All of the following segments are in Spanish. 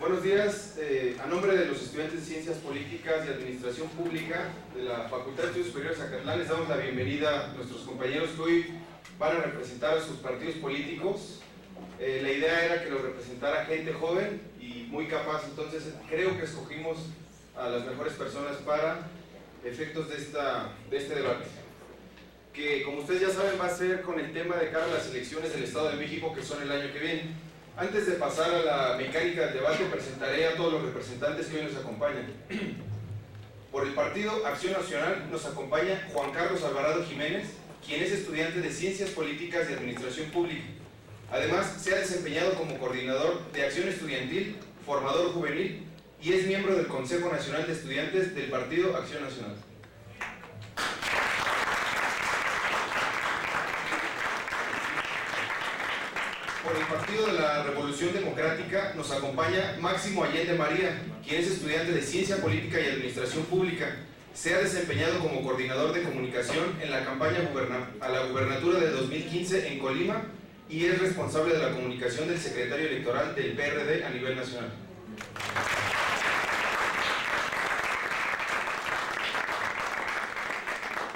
Buenos días, a nombre de los estudiantes de Ciencias Políticas y Administración Pública de la Facultad de Estudios Superiores Zacatlán, les damos la bienvenida a nuestros compañeros que hoy van a representar a sus partidos políticos. La idea era que los representara gente joven y muy capaz, entonces creo que escogimos a las mejores personas para efectos de este debate, que como ustedes ya saben va a ser con el tema de cara a las elecciones del Estado de México, que son el año que viene. Antes de pasar a la mecánica del debate, presentaré a todos los representantes que hoy nos acompañan. Por el Partido Acción Nacional nos acompaña Juan Carlos Alvarado Jiménez, quien es estudiante de Ciencias Políticas y Administración Pública. Además, se ha desempeñado como coordinador de Acción Estudiantil, formador juvenil y es miembro del Consejo Nacional de Estudiantes del Partido Acción Nacional. Por el Partido de la Revolución Democrática nos acompaña Máximo Allende María, quien es estudiante de Ciencia Política y Administración Pública. Se ha desempeñado como coordinador de comunicación en la campaña a la gubernatura de 2015 en Colima y es responsable de la comunicación del secretario electoral del PRD a nivel nacional.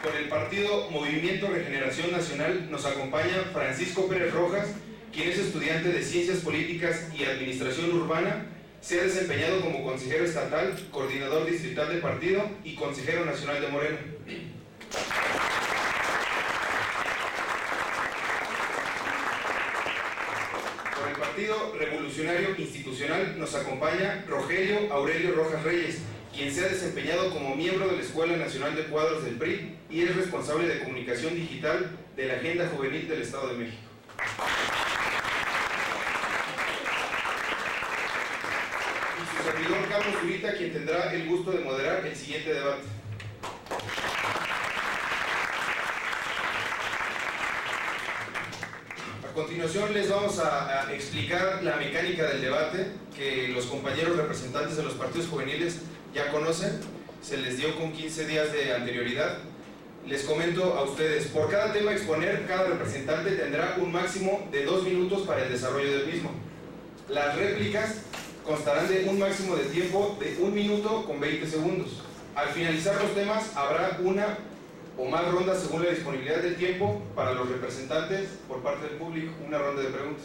Por el Partido Movimiento Regeneración Nacional nos acompaña Francisco Pérez Rojas, quien es estudiante de Ciencias Políticas y Administración Urbana. Se ha desempeñado como consejero estatal, coordinador distrital del partido y consejero nacional de Morena. Por el Partido Revolucionario Institucional nos acompaña Rogelio Aurelio Rojas Reyes, quien se ha desempeñado como miembro de la Escuela Nacional de Cuadros del PRI y es responsable de comunicación digital de la Agenda Juvenil del Estado de México. Servidor Carlos Zurita, quien tendrá el gusto de moderar el siguiente debate. A continuación les vamos a explicar la mecánica del debate que los compañeros representantes de los partidos juveniles ya conocen. Se les dio con 15 días de anterioridad. Les comento a ustedes, por cada tema a exponer, cada representante tendrá un máximo de 2 minutos para el desarrollo del mismo. Las réplicas constarán de un máximo de tiempo de 1 minuto con 20 segundos. Al finalizar los temas habrá una o más rondas según la disponibilidad del tiempo para los representantes por parte del público, una ronda de preguntas.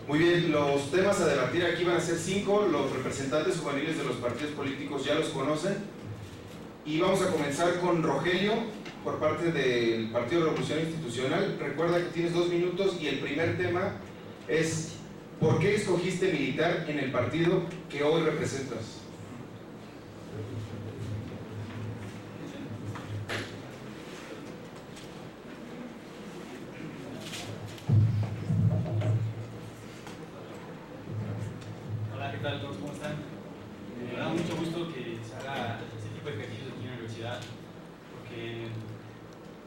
Muy bien, los temas a debatir aquí van a ser 5, los representantes juveniles de los partidos políticos ya los conocen y vamos a comenzar con Rogelio por parte del Partido Revolución Institucional. Recuerda que tienes 2 minutos y el primer tema es: ¿por qué escogiste militar en el partido que hoy representas? Hola, ¿qué tal todos? ¿Cómo están? Me da mucho gusto que se haga este tipo de ejercicios aquí en la universidad, porque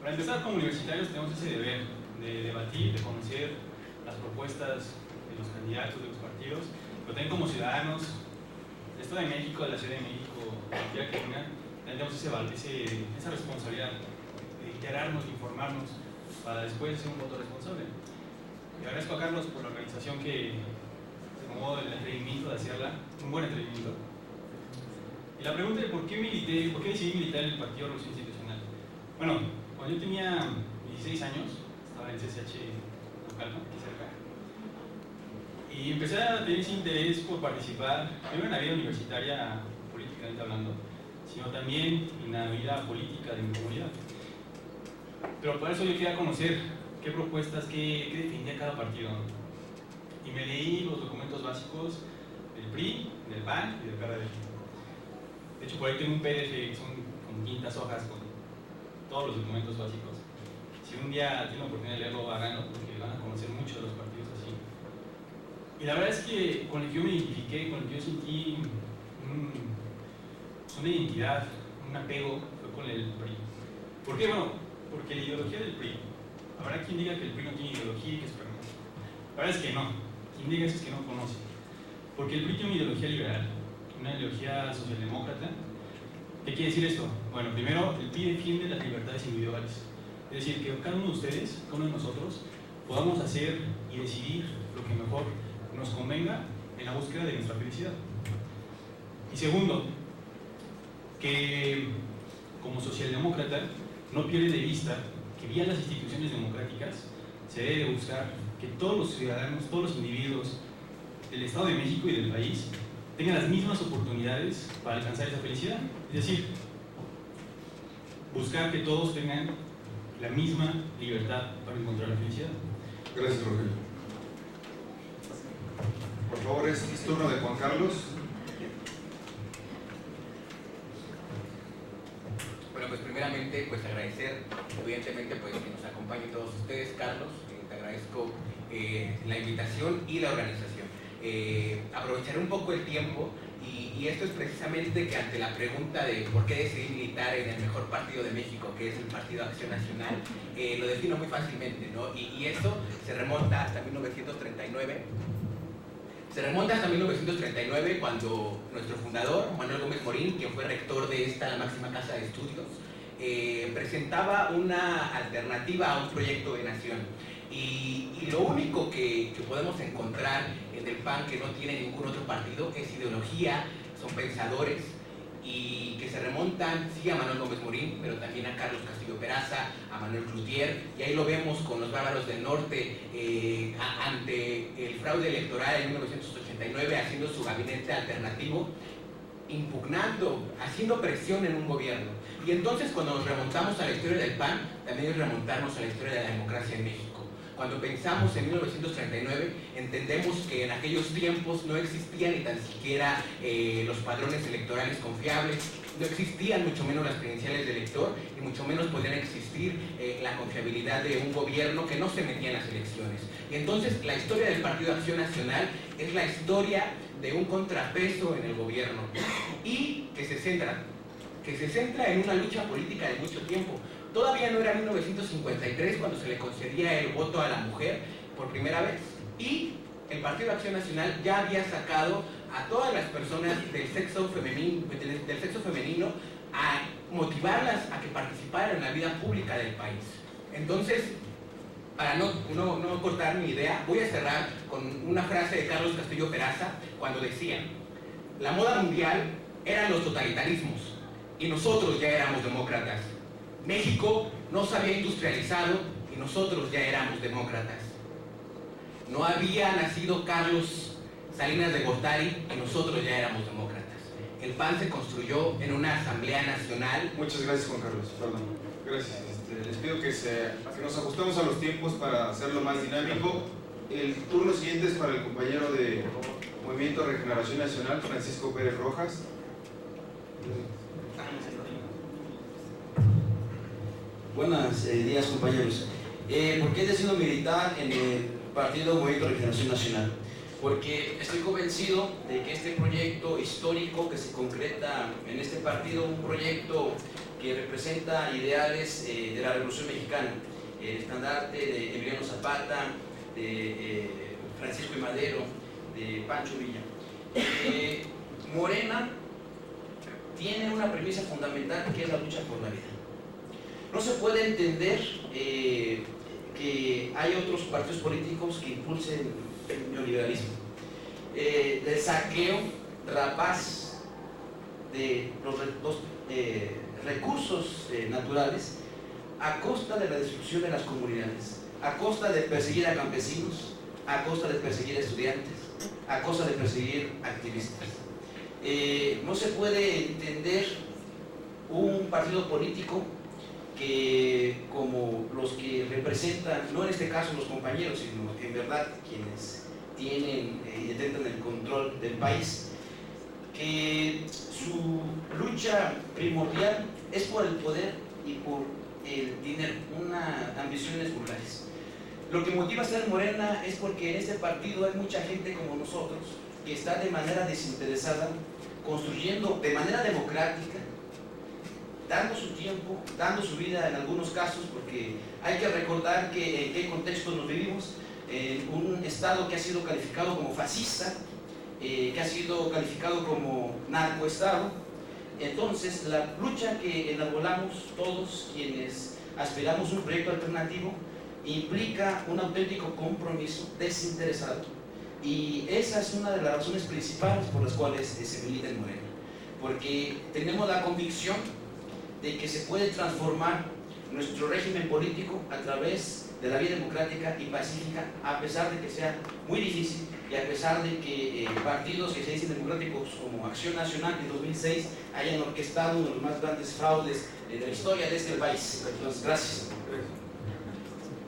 para empezar, como universitarios tenemos ese deber de debatir, de conocer las propuestas de los candidatos, de los partidos, pero también como ciudadanos del Estado de México, de la Ciudad de México, cualquiera que venga, tenemos esa responsabilidad de enterarnos, de informarnos, para después hacer un voto responsable. Y agradezco a Carlos por la organización que se tomó el atrevimiento de hacerla, un buen atrevimiento. Y la pregunta de por qué decidí militar en el Partido Revolución Institucional. Bueno, cuando yo tenía 16 años, estaba en el CCH local, ¿no? Aquí cerca, y empecé a tener ese interés por participar, primero en la vida universitaria, políticamente hablando, sino también en la vida política de mi comunidad. Pero para eso yo quería conocer qué propuestas, qué defendía cada partido, ¿no? Y me leí los documentos básicos del PRI, del PAN y del PRD. De hecho, por ahí tengo un PDF que son con 500 hojas con todos los documentos básicos. Si un día tienen la oportunidad de leerlo, háganlo, porque van a conocer mucho de los partidos así. Y la verdad es que con el que yo me identifiqué, con el que yo sentí una identidad, un apego, fue con el PRI. ¿Por qué? Bueno, porque la ideología del PRI, habrá quien diga que el PRI no tiene ideología y que es permanente. La verdad es que no. Quien diga eso es que no conoce. Porque el PRI tiene una ideología liberal, una ideología socialdemócrata. ¿Qué quiere decir esto? Bueno, primero, el PRI defiende las libertades individuales. Es decir, que cada uno de ustedes, cada uno de nosotros, podamos hacer y decidir lo que mejor nos convenga en la búsqueda de nuestra felicidad. Y segundo, que como socialdemócrata no pierde de vista que vía las instituciones democráticas se debe buscar que todos los ciudadanos, todos los individuos del Estado de México y del país tengan las mismas oportunidades para alcanzar esa felicidad. Es decir, buscar que todos tengan la misma libertad para encontrar la felicidad. Gracias, Rogelio. Por favor, es turno de Juan Carlos. Bueno, pues primeramente, pues agradecer, evidentemente, pues que nos acompañen todos ustedes, Carlos. Te agradezco la invitación y la organización. Aprovecharé un poco el tiempo y esto es precisamente que ante la pregunta de por qué decidí militar en el mejor partido de México, que es el Partido Acción Nacional, lo defino muy fácilmente, ¿no? Y eso se remonta hasta 1939. Se remonta hasta 1939 cuando nuestro fundador, Manuel Gómez Morín, quien fue rector de esta, la máxima casa de estudios, presentaba una alternativa a un proyecto de nación. Y lo único que podemos encontrar en el PAN que no tiene ningún otro partido es ideología, son pensadores y que se remontan, sí, a Manuel Gómez Morín, pero también a Carlos Castillo Peraza, a Manuel Cloutier, y ahí lo vemos con los bárbaros del norte ante el fraude electoral en 1989, haciendo su gabinete alternativo, impugnando, haciendo presión en un gobierno. Y entonces cuando nos remontamos a la historia del PAN, también es remontarnos a la historia de la democracia en México. Cuando pensamos en 1939, entendemos que en aquellos tiempos no existían ni tan siquiera los padrones electorales confiables, no existían mucho menos las credenciales de elector y mucho menos podían existir la confiabilidad de un gobierno que no se metía en las elecciones. Y entonces la historia del Partido Acción Nacional es la historia de un contrapeso en el gobierno y que se centra en una lucha política de mucho tiempo. Todavía no era 1953 cuando se le concedía el voto a la mujer por primera vez y el Partido Acción Nacional ya había sacado a todas las personas del sexo femenino a motivarlas a que participaran en la vida pública del país. Entonces, para no cortar mi idea, voy a cerrar con una frase de Carlos Castillo Peraza cuando decía: la moda mundial eran los totalitarismos y nosotros ya éramos demócratas. México no se había industrializado y nosotros ya éramos demócratas. No había nacido Carlos Salinas de Gortari y nosotros ya éramos demócratas. El PAN se construyó en una asamblea nacional. Muchas gracias, Juan Carlos. Perdón. Gracias. Les pido que nos ajustemos a los tiempos para hacerlo más dinámico. El turno siguiente es para el compañero de Movimiento Regeneración Nacional, Francisco Pérez Rojas. Buenos días, compañeros. ¿Por qué he decidido militar en el Partido Movimiento Regeneración Nacional? Porque estoy convencido de que este proyecto histórico que se concreta en este partido, un proyecto que representa ideales de la Revolución Mexicana, el estandarte de Emiliano Zapata, de Francisco I. Madero, de Pancho Villa. Morena tiene una premisa fundamental que es la lucha por la vida. No se puede entender que hay otros partidos políticos que impulsen el neoliberalismo. El saqueo rapaz de los recursos naturales a costa de la destrucción de las comunidades, a costa de perseguir a campesinos, a costa de perseguir a estudiantes, a costa de perseguir activistas. No se puede entender un partido político que, como los que representan, no en este caso los compañeros, sino en verdad quienes tienen y intentan el control del país, que su lucha primordial es por el poder y por el dinero, ambiciones vulgares. Lo que motiva a ser Morena es porque en este partido hay mucha gente como nosotros que está de manera desinteresada, construyendo de manera democrática, dando su tiempo, dando su vida en algunos casos, porque hay que recordar que en qué contexto nos vivimos, en un estado que ha sido calificado como fascista, que ha sido calificado como narcoestado. Entonces la lucha que enarbolamos todos quienes aspiramos un proyecto alternativo implica un auténtico compromiso desinteresado Y esa es una de las razones principales por las cuales se milita en Morena, porque tenemos la convicción de que se puede transformar nuestro régimen político a través de la vía democrática y pacífica, a pesar de que sea muy difícil y a pesar de que partidos que se dicen democráticos como Acción Nacional en 2006 hayan orquestado uno de los más grandes fraudes de la historia de este país. Entonces, gracias.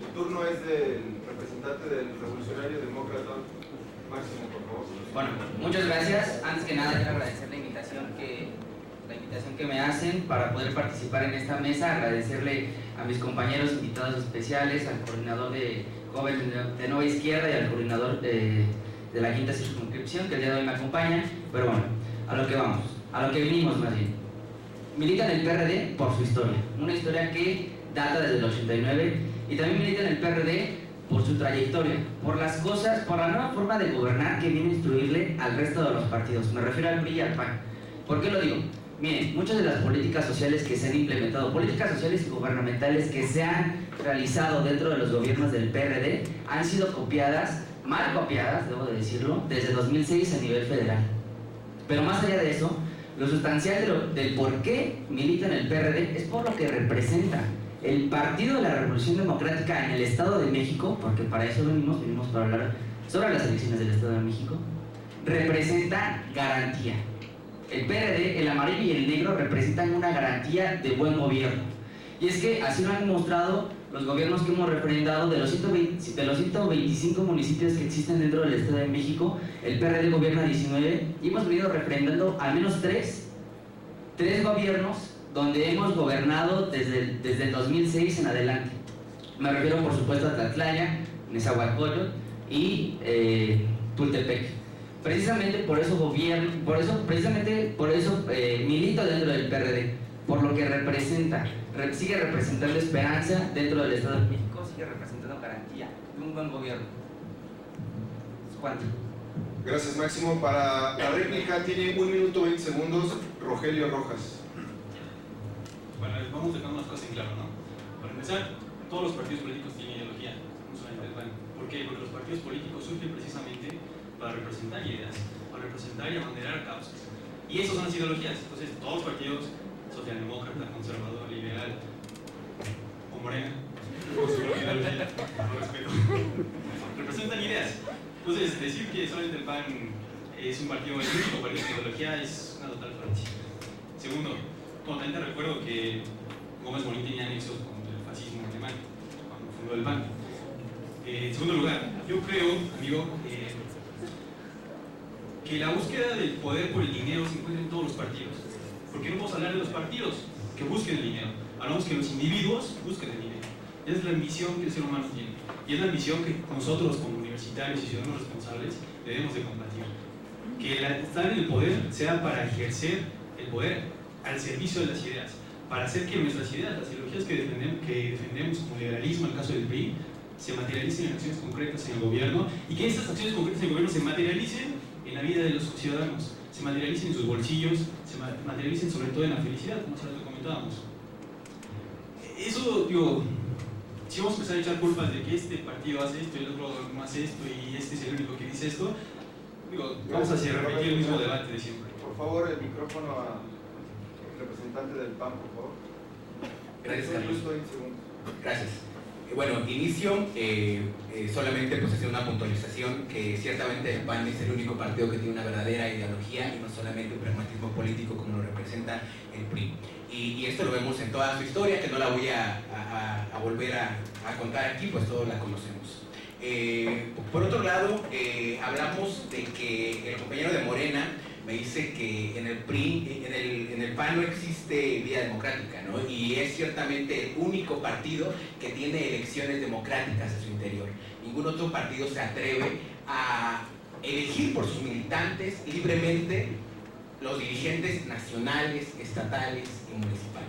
El turno es del representante del Revolucionario Demócrata, Máximo, por favor. Bueno, muchas gracias. Antes que nada quiero agradecer la invitación que me hacen para poder participar en esta mesa, agradecerle a mis compañeros invitados especiales, al coordinador de Jóvenes de Nueva Izquierda y al coordinador de la quinta circunscripción que el día de hoy me acompañan. Pero bueno, a lo que vamos, a lo que vinimos más bien. Milita en el PRD por su historia, una historia que data desde el 89, y también milita en el PRD por su trayectoria, por las cosas, por la nueva forma de gobernar que viene a instruirle al resto de los partidos. Me refiero al PRI y al PAN. ¿Por qué lo digo? Miren, muchas de las políticas sociales que se han implementado, políticas sociales y gubernamentales que se han realizado dentro de los gobiernos del PRD, han sido copiadas, mal copiadas, debo de decirlo, desde 2006 a nivel federal. Pero más allá de eso, lo sustancial del por qué milita en el PRD es por lo que representa. El Partido de la Revolución Democrática en el Estado de México, porque para eso venimos para hablar sobre las elecciones del Estado de México, representa garantía. El PRD, el amarillo y el negro representan una garantía de buen gobierno. Y es que así lo han mostrado los gobiernos que hemos refrendado de los 125 municipios que existen dentro del Estado de México. El PRD gobierna 19 y hemos venido refrendando al menos tres gobiernos donde hemos gobernado desde el 2006 en adelante. Me refiero por supuesto a Tlatlaya, Nezahualcóyotl y Tultepec. Precisamente por eso milito dentro del PRD, por lo que representa, sigue representando esperanza dentro del Estado de México, sigue representando garantía de un buen gobierno. Juan. Gracias, Máximo. Para la réplica tiene 1 minuto 20 segundos Rogelio Rojas. Bueno, vamos dejando las cosas en claro, ¿no? Para empezar, todos los partidos políticos tienen ideología, no solamente el PAN. ¿Por qué? Porque los partidos políticos surgen precisamente para representar ideas, para representar y abanderar causas. Y esas son las ideologías. Entonces, todos los partidos, socialdemócrata, conservador, liberal o morena, con su ideología, con respeto, representan ideas. Entonces, decir que solamente el PAN es un partido, el único partido de ideología es una total falacia. Segundo, totalmente recuerdo que Gómez Morín tenía nexos con el fascismo alemán cuando fundó el PAN. En segundo lugar, yo creo, amigo, que la búsqueda del poder por el dinero se encuentra en todos los partidos. Porque no podemos hablar de los partidos que busquen el dinero. Hablamos que los individuos busquen el dinero. Es la ambición que el ser humano tiene. Y es la ambición que nosotros, como universitarios y ciudadanos responsables, debemos de combatir. Que estar en el poder sea para ejercer el poder al servicio de las ideas. Para hacer que nuestras ideas, las ideologías que defendemos como liberalismo, en el caso del PRI, se materialicen en acciones concretas en el gobierno y que estas acciones concretas en el gobierno se materialicen en la vida de los ciudadanos, se materialicen en sus bolsillos, se materialicen sobre todo en la felicidad, como ya lo comentábamos. Eso, digo, si vamos a empezar a echar culpas de que este partido hace esto y el otro no hace esto y este es el único que dice esto, digo, vamos a repetir el mismo debate de siempre. Por favor, el micrófono al representante del PAN, por favor. Gracias, Carlos. Segundos. Gracias. Bueno, inicio solamente pues hacer una puntualización que ciertamente el PAN es el único partido que tiene una verdadera ideología y no solamente un pragmatismo político como lo representa el PRI. Y esto lo vemos en toda su historia, que no la voy a volver a contar aquí, pues todos la conocemos. Por otro lado, hablamos de que el compañero de Morena me dice que en el PRI, en el PAN no existe vía democrática, ¿no? Y es ciertamente el único partido que tiene elecciones democráticas a su interior. Ningún otro partido se atreve a elegir por sus militantes libremente los dirigentes nacionales, estatales y municipales.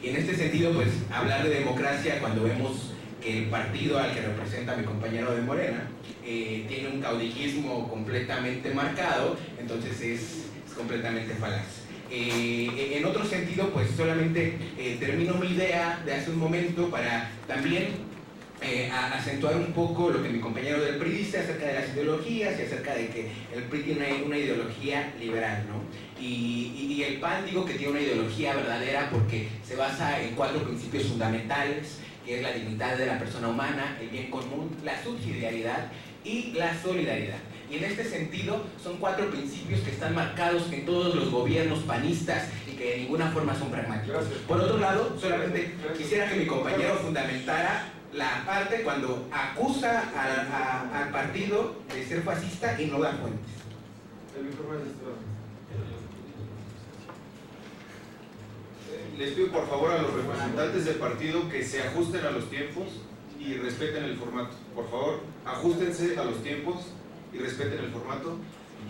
Y en este sentido, pues, hablar de democracia cuando vemos que el partido al que representa mi compañero de Morena tiene un caudillismo completamente marcado, entonces es completamente falaz. En otro sentido, pues solamente termino mi idea de hace un momento para también acentuar un poco lo que mi compañero del PRI dice acerca de las ideologías y acerca de que el PRI tiene una ideología liberal, ¿no? Y el PAN digo que tiene una ideología verdadera porque se basa en 4 principios fundamentales, que es la dignidad de la persona humana, el bien común, la subsidiariedad y la solidaridad. Y en este sentido son 4 principios que están marcados en todos los gobiernos panistas y que de ninguna forma son pragmáticos. Por otro lado, solamente quisiera que mi compañero fundamentara la parte cuando acusa al partido de ser fascista y no da fuentes. Les pido por favor a los representantes del partido que se ajusten a los tiempos y respeten el formato. Por favor, ajustense a los tiempos y respeten el formato.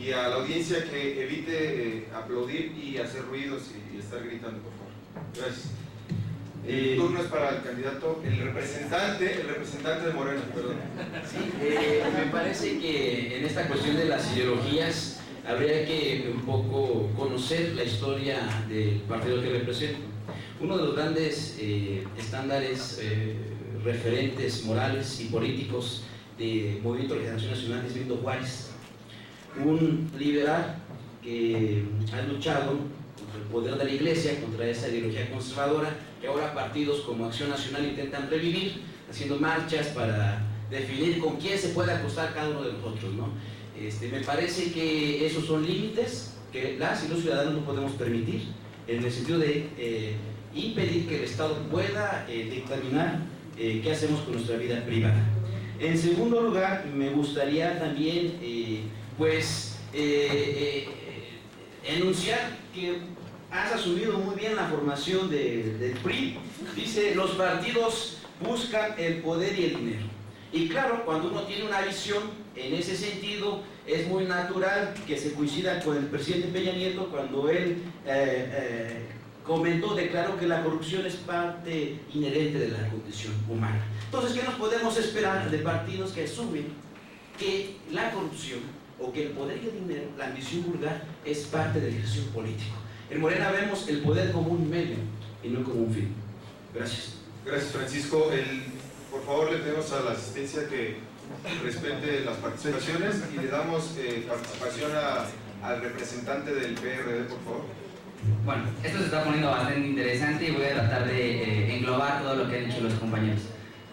Y a la audiencia que evite aplaudir y hacer ruidos y estar gritando, por favor. Gracias. El turno es para el candidato, el representante de Morena, perdón. Sí, me parece que en esta cuestión de las ideologías habría que un poco conocer la historia del partido que represento. Uno de los grandes estándares, referentes morales y políticos del Movimiento de Regeneración Nacional es Benito Juárez, un liberal que ha luchado contra el poder de la Iglesia, contra esa ideología conservadora, que ahora partidos como Acción Nacional intentan revivir, haciendo marchas para definir con quién se puede acostar cada uno de nosotros, ¿no? Me parece que esos son límites que las y los ciudadanos no podemos permitir, en el sentido de impedir que el Estado pueda dictaminar qué hacemos con nuestra vida privada. En segundo lugar, me gustaría también enunciar que has asumido muy bien la formación del PRI. Dice, los partidos buscan el poder y el dinero. Y claro, cuando uno tiene una visión en ese sentido, es muy natural que se coincida con el presidente Peña Nieto cuando él declaró que la corrupción es parte inherente de la condición humana. Entonces, ¿qué nos podemos esperar de partidos que asumen que la corrupción o que el poder y el dinero, la ambición vulgar, es parte del ejercicio político? En Morena vemos el poder como un medio y no como un fin. Gracias. Gracias, Francisco. Por favor, le pedimos a la asistencia que respete las participaciones y le damos participación al representante del PRD, por favor. Bueno, esto se está poniendo bastante interesante y voy a tratar de englobar todo lo que han dicho los compañeros.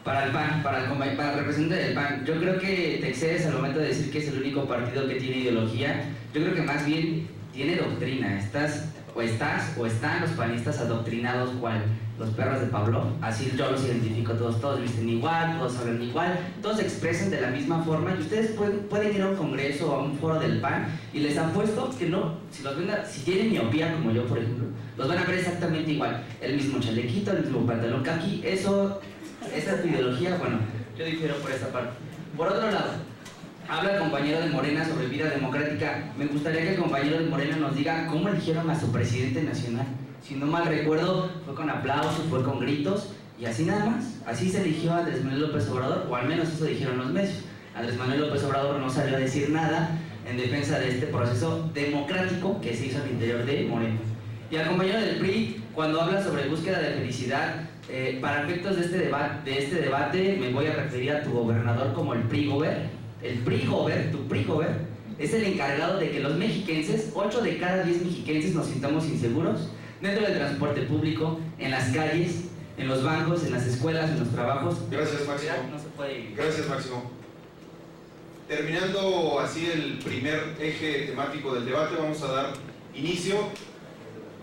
Para el PAN, para el representante del PAN, yo creo que te excedes al momento de decir que es el único partido que tiene ideología. Yo creo que más bien tiene doctrina. Están los panistas adoctrinados cual los perros de Pablo. Así yo los identifico todos. Todos visten igual, todos hablan igual, todos se expresan de la misma forma. Y ustedes pueden ir a un congreso o a un foro del PAN y les apuesto que no, si tienen miopía como yo, por ejemplo, los van a ver exactamente igual. El mismo chalequito, el mismo pantalón caqui. Esa es tu ideología. Bueno, yo difiero por esta parte. Por otro lado, habla el compañero de Morena sobre vida democrática. Me gustaría que el compañero de Morena nos diga cómo eligieron a su presidente nacional. Si no mal recuerdo, fue con aplausos, fue con gritos, y así nada más. Así se eligió a Andrés Manuel López Obrador, o al menos eso dijeron los medios. Andrés Manuel López Obrador no salió a decir nada en defensa de este proceso democrático que se hizo al interior de Morena. Y al compañero del PRI, cuando habla sobre búsqueda de felicidad, para efectos de este debate, me voy a referir a tu gobernador como el PRI-gober. El PRI-gober, tu PRI-gober, es el encargado de que los mexiquenses, 8 de cada 10 mexiquenses, nos sintamos inseguros dentro del transporte público, en las calles, en los bancos, en las escuelas, en los trabajos. Gracias, Máximo. No se puede vivir. Gracias, Máximo. Terminando así el primer eje temático del debate, vamos a dar inicio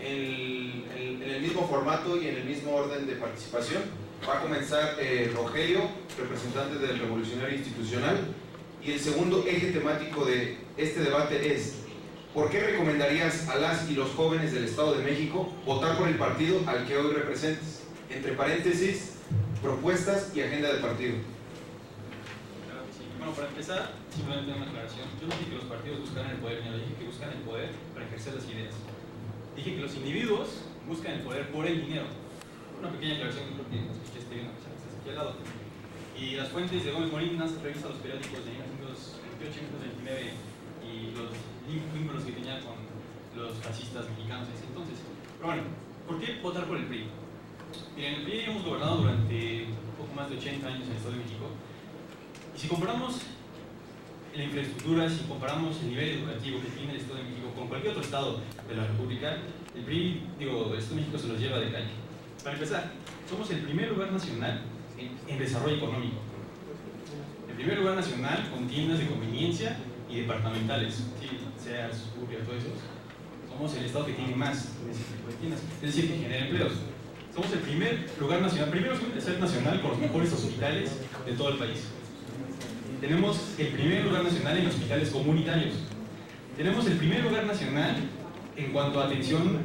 en el mismo formato y en el mismo orden de participación. Va a comenzar Rogelio, representante del Revolucionario Institucional, y el segundo eje temático de este debate es: ¿por qué recomendarías a las y los jóvenes del Estado de México votar por el partido al que hoy representes? Entre paréntesis, propuestas y agenda del partido. Claro que sí. Bueno, para empezar, simplemente una aclaración. Yo no dije que los partidos buscaran el poder, no, dije que buscan el poder para ejercer las ideas. Dije que los individuos buscan el poder por el dinero. Una pequeña aclaración, creo que escuchaste bien, que estás aquí al lado. Y las fuentes de Gómez Molinas, revisa los periódicos de 1928, 1929 y los vínculos que tenía con los fascistas mexicanos en ese entonces. Pero bueno, ¿por qué votar por el PRI? Miren, el PRI hemos gobernado durante poco más de 80 años en el Estado de México. Y si comparamos la infraestructura, si comparamos el nivel educativo que tiene el Estado de México con cualquier otro estado de la República, el PRI, el Estado de México se los lleva de calle. Para empezar, somos el primer lugar nacional en desarrollo económico. El primer lugar nacional con tiendas de conveniencia y departamentales, ¿sí? Sears, Suburbia, todo eso. Somos el estado que tiene más de ese tipo de tiendas, es decir, que genera empleos. Somos el primer lugar nacional, primero segundo y tercer nacional con los mejores hospitales de todo el país. Tenemos el primer lugar nacional en hospitales comunitarios. Tenemos el primer lugar nacional en cuanto a atención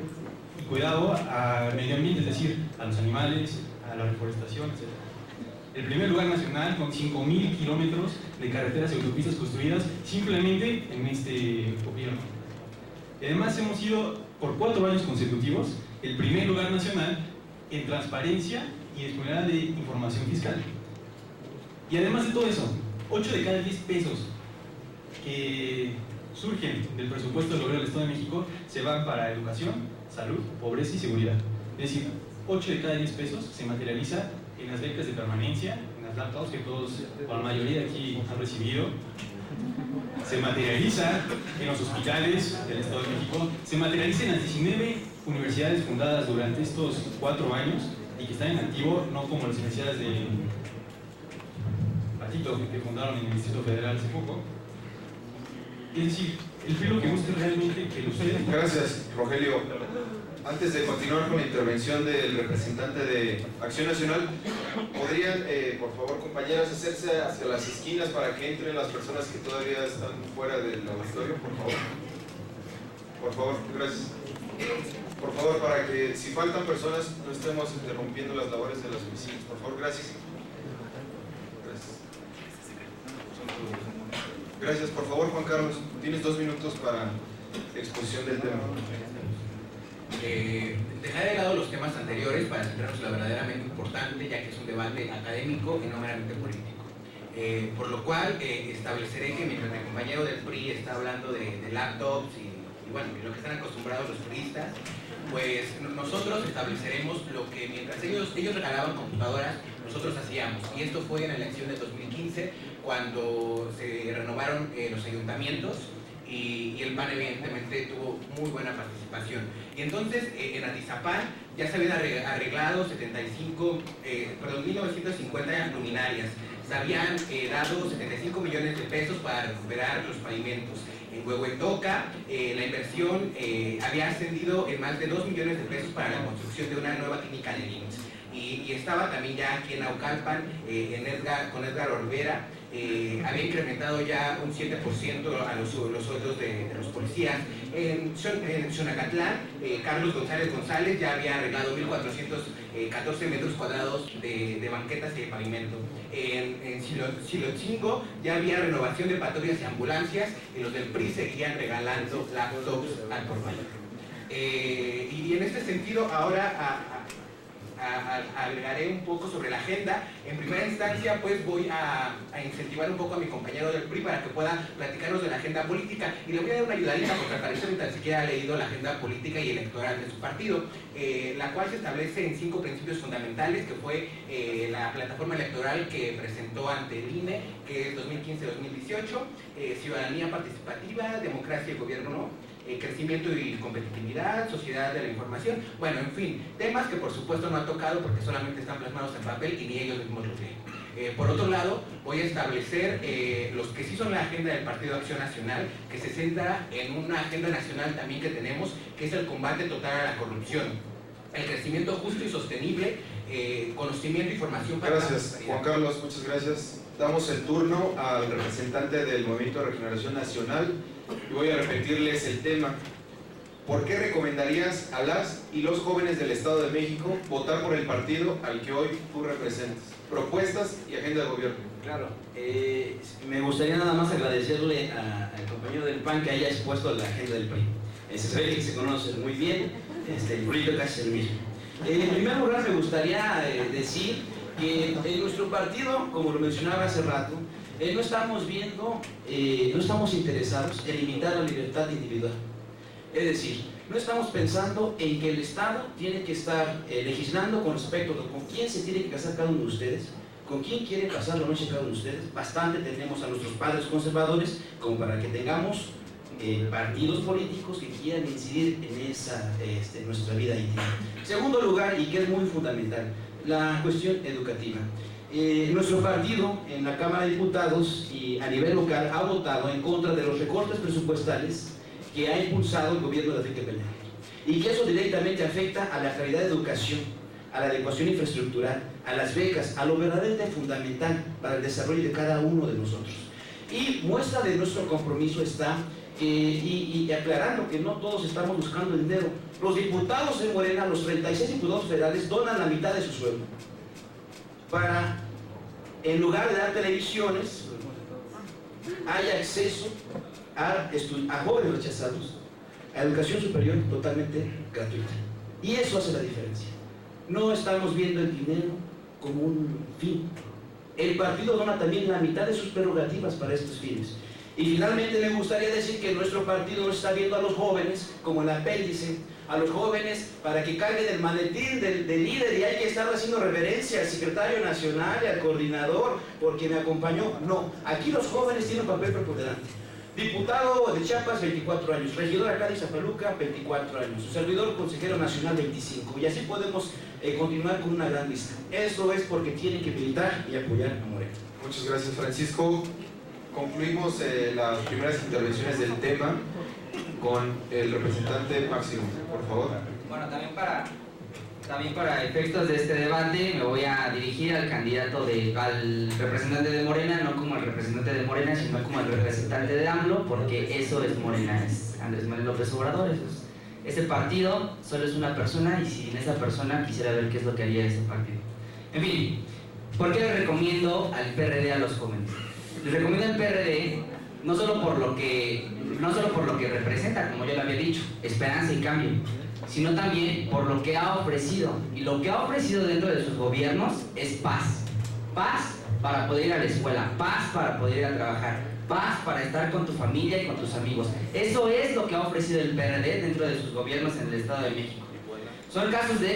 y cuidado al medio ambiente, es decir, a los animales, a la reforestación, etc. El primer lugar nacional con 5.000 kilómetros de carreteras y autopistas construidas simplemente en este gobierno. Y además hemos sido, por 4 años consecutivos, el primer lugar nacional en transparencia y disponibilidad de información fiscal. Y además de todo eso, 8 de cada 10 pesos que surgen del presupuesto del gobierno del Estado de México se van para educación, salud, pobreza y seguridad. Es decir, 8 de cada 10 pesos se materializa en las becas de permanencia, en las laptops que todos, o la mayoría de aquí han recibido, se materializa en los hospitales del Estado de México, se materializa en las 19 universidades fundadas durante estos 4 años y que están en activo, no como las universidades de Patito que fundaron en el Distrito Federal hace poco. Es decir, el PRI lo que busca realmente que los ustedes... Gracias, Rogelio. Antes de continuar con la intervención del representante de Acción Nacional, ¿podrían, por favor, compañeras, hacerse hacia las esquinas para que entren las personas que todavía están fuera del auditorio, por favor? Por favor, gracias. Por favor, para que si faltan personas no estemos interrumpiendo las labores de las oficinas. Por favor, gracias. Gracias. Por favor, Juan Carlos, tienes 2 minutos para exposición del tema. Dejar de lado los temas anteriores para centrarnos en lo verdaderamente importante, ya que es un debate académico y no meramente político. Por lo cual estableceré que mientras mi compañero del PRI está hablando de laptops y bueno, lo que están acostumbrados los priistas, pues nosotros estableceremos lo que mientras ellos regalaban computadoras, nosotros hacíamos. Y esto fue en la elección de 2015, cuando se renovaron los ayuntamientos y el PAN evidentemente tuvo muy buena participación. Y entonces en Atizapán ya se habían arreglado 1950 luminarias. Se habían dado 75 millones de pesos para recuperar los pavimentos. En Huehuetoca la inversión había ascendido en más de 2 millones de pesos para la construcción de una nueva clínica de IMSS. Y estaba también ya aquí en Naucalpan, con Edgar Olvera, había incrementado ya un 7% a los sueldos de los policías. En Xonacatlán, Carlos González ya había arreglado 1.414 metros cuadrados de banquetas y de pavimento. En Xilotzingo ya había renovación de patrullas y ambulancias, y los del PRI seguían regalando laptops al por mayor. Y en este sentido, ahora agregaré un poco sobre la agenda. En primera instancia, pues voy a incentivar un poco a mi compañero del PRI para que pueda platicarnos de la agenda política, y le voy a dar una ayudadita porque al parecer ni tan siquiera ha leído la agenda política y electoral de su partido, la cual se establece en 5 principios fundamentales, que fue la plataforma electoral que presentó ante el INE, que es 2015-2018, ciudadanía participativa, democracia y gobierno, crecimiento y competitividad, sociedad de la información, bueno, en fin, temas que por supuesto no ha tocado porque solamente están plasmados en papel y ni ellos mismos los leen. Por otro lado, voy a establecer los que sí son la agenda del Partido Acción Nacional, que se centra en una agenda nacional también que tenemos, que es el combate total a la corrupción, el crecimiento justo y sostenible, conocimiento y formación para la Gracias, Juan Carlos, muchas gracias. Damos el turno al representante del Movimiento de Regeneración Nacional y voy a repetirles el tema. ¿Por qué recomendarías a las y los jóvenes del Estado de México votar por el partido al que hoy tú representas? Propuestas y agenda de gobierno. Claro, me gustaría nada más agradecerle al compañero del PAN que haya expuesto la agenda del PRI. Se ve que se conocen muy bien, el proyecto casi es el mismo. En primer lugar, me gustaría decir que en nuestro partido, como lo mencionaba hace rato, no estamos viendo, no estamos interesados en limitar la libertad individual. Es decir, no estamos pensando en que el Estado tiene que estar legislando con respecto a con quién se tiene que casar cada uno de ustedes, ¿Con quién quieren pasar la noche cada uno de ustedes? Bastante tenemos a nuestros padres conservadores como para que tengamos partidos políticos que quieran incidir en esa, nuestra vida íntima. Segundo lugar, y que es muy fundamental, la cuestión educativa. Nuestro partido en la Cámara de Diputados y a nivel local ha votado en contra de los recortes presupuestales que ha impulsado el gobierno de Enrique Peña, y que eso directamente afecta a la calidad de educación, a la adecuación infraestructural, a las becas, a lo verdaderamente fundamental para el desarrollo de cada uno de nosotros. Y muestra de nuestro compromiso está, y aclarando que no todos estamos buscando el dinero, los diputados de Morena, los 36 diputados federales, donan la mitad de su sueldo para, en lugar de dar televisiones, haya acceso a jóvenes rechazados a educación superior totalmente gratuita. Y eso hace la diferencia. No estamos viendo el dinero como un fin. El partido dona también la mitad de sus prerrogativas para estos fines. Y finalmente me gustaría decir que nuestro partido no está viendo a los jóvenes como el apéndice, a los jóvenes para que carguen el maletín del líder y hay que estar haciendo reverencia al secretario nacional y al coordinador porque me acompañó. No, aquí los jóvenes tienen un papel preponderante. Diputado de Chiapas, 24 años. Regidor acá de Zapaluca, 24 años. Servidor consejero nacional, 25. Y así podemos continuar con una gran lista. Eso es porque tienen que militar y apoyar a Morena. Muchas gracias, Francisco. Concluimos las primeras intervenciones del tema con el representante Máximo, por favor. Bueno, también para efectos de este debate me voy a dirigir al al representante de Morena, no como el representante de Morena, sino como el representante de AMLO, porque eso es Morena, es Andrés Manuel López Obrador. Ese partido solo es una persona y sin esa persona quisiera ver qué es lo que haría ese partido. En fin, ¿por qué le recomiendo al PRD a los jóvenes? Les recomiendo al PRD no solo por lo que representa, como yo le había dicho, esperanza y cambio, sino también por lo que ha ofrecido. Y lo que ha ofrecido dentro de sus gobiernos es paz. Paz para poder ir a la escuela, paz para poder ir a trabajar, paz para estar con tu familia y con tus amigos. Eso es lo que ha ofrecido el PRD dentro de sus gobiernos en el Estado de México. Son casos de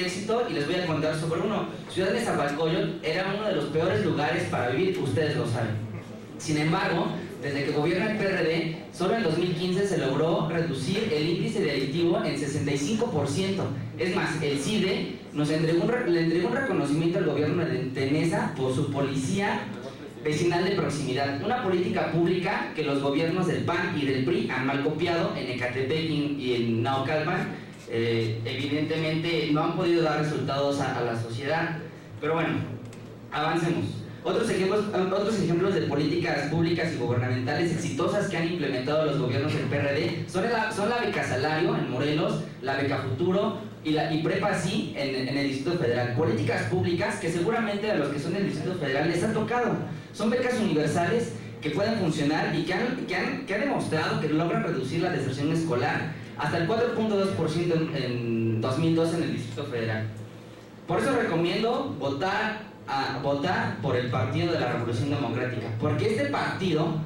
éxito y les voy a contar sobre uno. Ciudad de Nezahualcóyotl era uno de los peores lugares para vivir, ustedes lo saben. Sin embargo, desde que gobierna el PRD, solo en 2015 se logró reducir el índice delictivo en 65%. Es más, el CIDE le entregó un reconocimiento al gobierno de Neza por su policía vecinal de proximidad. Una política pública que los gobiernos del PAN y del PRI han mal copiado en Ecatepec y en Naucalpan. Evidentemente no han podido dar resultados a la sociedad. Pero bueno, avancemos. Otros ejemplos de políticas públicas y gubernamentales exitosas que han implementado los gobiernos del PRD son la beca salario en Morelos, la beca futuro y prepa sí en el Distrito Federal. Políticas públicas que seguramente a los que son del Distrito Federal les han tocado. Son becas universales que pueden funcionar y que han demostrado que logran reducir la deserción escolar hasta el 4.2% en 2012 en el Distrito Federal. Por eso recomiendo votar por el Partido de la Revolución Democrática, porque este partido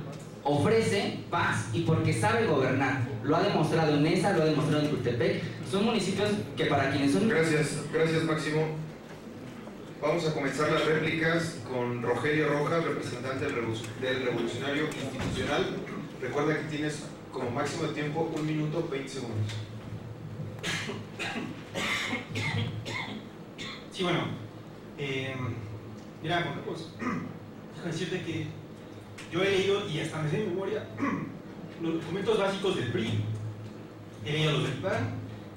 ofrece paz y porque sabe gobernar. Lo ha demostrado en Neza, lo ha demostrado en Tultepec. Son municipios que para quienes son... Gracias Máximo. Vamos a comenzar las réplicas con Rogelio Rojas, representante del Revolucionario Institucional. Recuerda que tienes como máximo de tiempo 1 minuto 20 segundos. Sí, bueno, mira, Juan Carlos, déjame decirte que yo he leído y hasta me sé de memoria los documentos básicos del PRI. He leído los del PAN,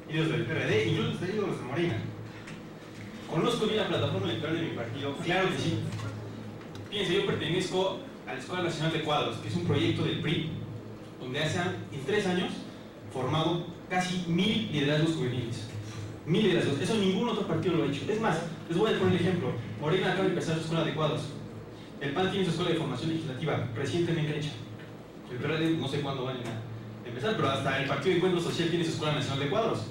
he leído los del PRD, incluso he leído los de Morena. Conozco bien la plataforma electoral de mi partido, claro que sí. Fíjense, yo pertenezco a la Escuela Nacional de Cuadros, que es un proyecto del PRI, donde en 3 años formado casi 1000 liderazgos juveniles. 1000 liderazgos, eso ningún otro partido lo ha hecho. Es más, les voy a poner el ejemplo. Morena acaba de empezar su escuela de cuadros. El PAN tiene su escuela de formación legislativa, recientemente hecha. El PRD no sé cuándo van a empezar, pero hasta el Partido de Encuentro Social tiene su escuela nacional de cuadros.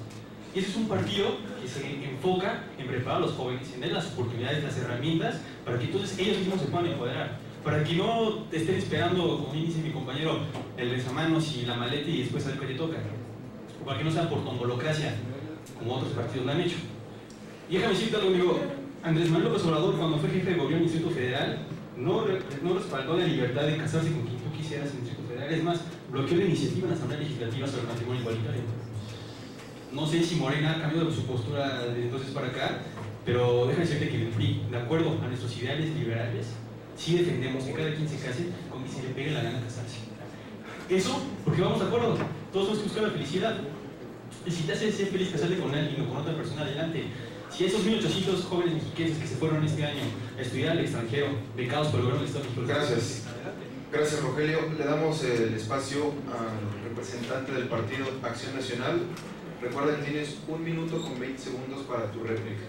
Y ese es un partido que se enfoca en preparar a los jóvenes, en dar las oportunidades, las herramientas, para que entonces ellos mismos se puedan empoderar. Para que no te estén esperando, como dice mi compañero, el besamanos y la maleta y después a ver qué te toca. Para que no sea por tombolocracia, como otros partidos lo han hecho. Y déjame decirte algo, amigo, Andrés Manuel López Obrador, cuando fue jefe de gobierno del Distrito Federal, no respaldó la libertad de casarse con quien tú quisieras en el Distrito Federal. Es más, bloqueó la iniciativa en la Asamblea Legislativa sobre el matrimonio igualitario. No sé si Morena ha cambiado su postura de entonces para acá, pero déjame decirte que el PRI, de acuerdo a nuestros ideales liberales, sí defendemos que cada quien se case con quien se le pegue la gana casarse. Eso porque vamos de acuerdo, todos tenemos que buscar la felicidad. Y si te hace ser feliz casarte con alguien o con otra persona, adelante. Si esos 1,800 jóvenes mexicanos que se fueron este año a estudiar al extranjero, becados por el gobierno del Estado, Gracias. Gracias, Rogelio. Le damos el espacio al representante del Partido Acción Nacional. Recuerda que tienes 1 minuto con 20 segundos para tu réplica.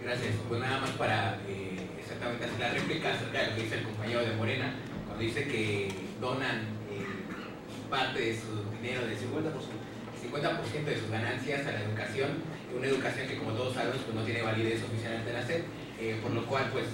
Gracias. Pues nada más para exactamente hacer la réplica acerca de lo que dice el compañero de Morena, cuando dice que donan parte de su dinero, del 50% de sus ganancias a la educación, una educación que, como todos sabemos, pues no tiene validez oficial ante la SEP, por lo cual pues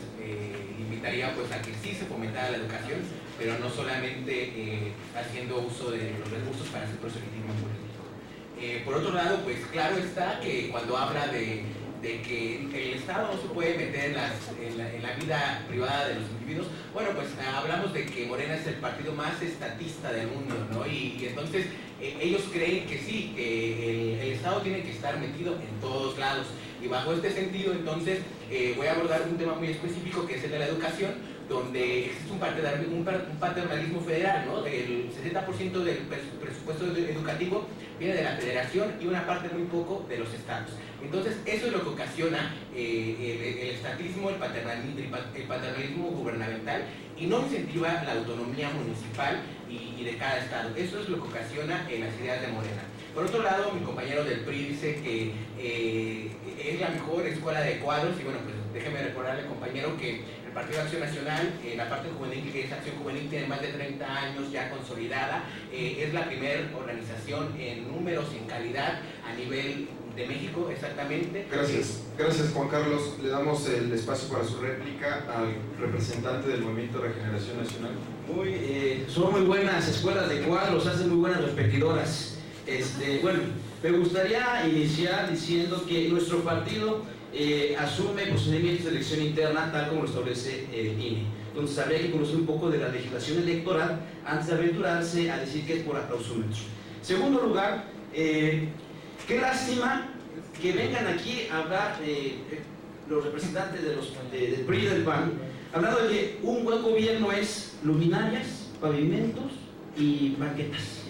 invitaría pues a que sí se fomentara la educación, pero no solamente haciendo uso de los recursos para hacer proselitismo político. Por otro lado, pues claro está que cuando habla de que el Estado no se puede meter en la vida privada de los individuos, bueno, pues hablamos de que Morena es el partido más estatista del mundo, ¿no? Y entonces ellos creen que sí, que el Estado tiene que estar metido en todos lados. Y bajo este sentido, entonces, voy a abordar un tema muy específico que es el de la educación, donde existe un paternalismo federal, ¿no? El 70% del presupuesto educativo viene de la federación y una parte muy poco de los estados. Entonces, eso es lo que ocasiona el estatismo, el paternalismo gubernamental, y no incentiva la autonomía municipal y de cada estado. Eso es lo que ocasiona las ideas de Morena. Por otro lado, mi compañero del PRI dice que es la mejor escuela de cuadros, y bueno, pues déjeme recordarle, compañero, que el Partido de Acción Nacional, la parte juvenil, que es Acción Juvenil, tiene más de 30 años ya consolidada, es la primera organización en números y en calidad a nivel de México, exactamente. Gracias. Gracias, Juan Carlos. Le damos el espacio para su réplica al representante del Movimiento de Regeneración Nacional. Son muy buenas escuelas de cuadros, hacen muy buenas repetidoras. Bueno, me gustaría iniciar diciendo que nuestro partido asume procedimientos de elección interna tal como lo establece el INE. Entonces habría que conocer un poco de la legislación electoral antes de aventurarse a decir que es por aplausómetro. Segundo lugar, qué lástima que vengan aquí a hablar los representantes del PRI y del PAN, hablando de que un buen gobierno es luminarias, pavimentos y banquetas.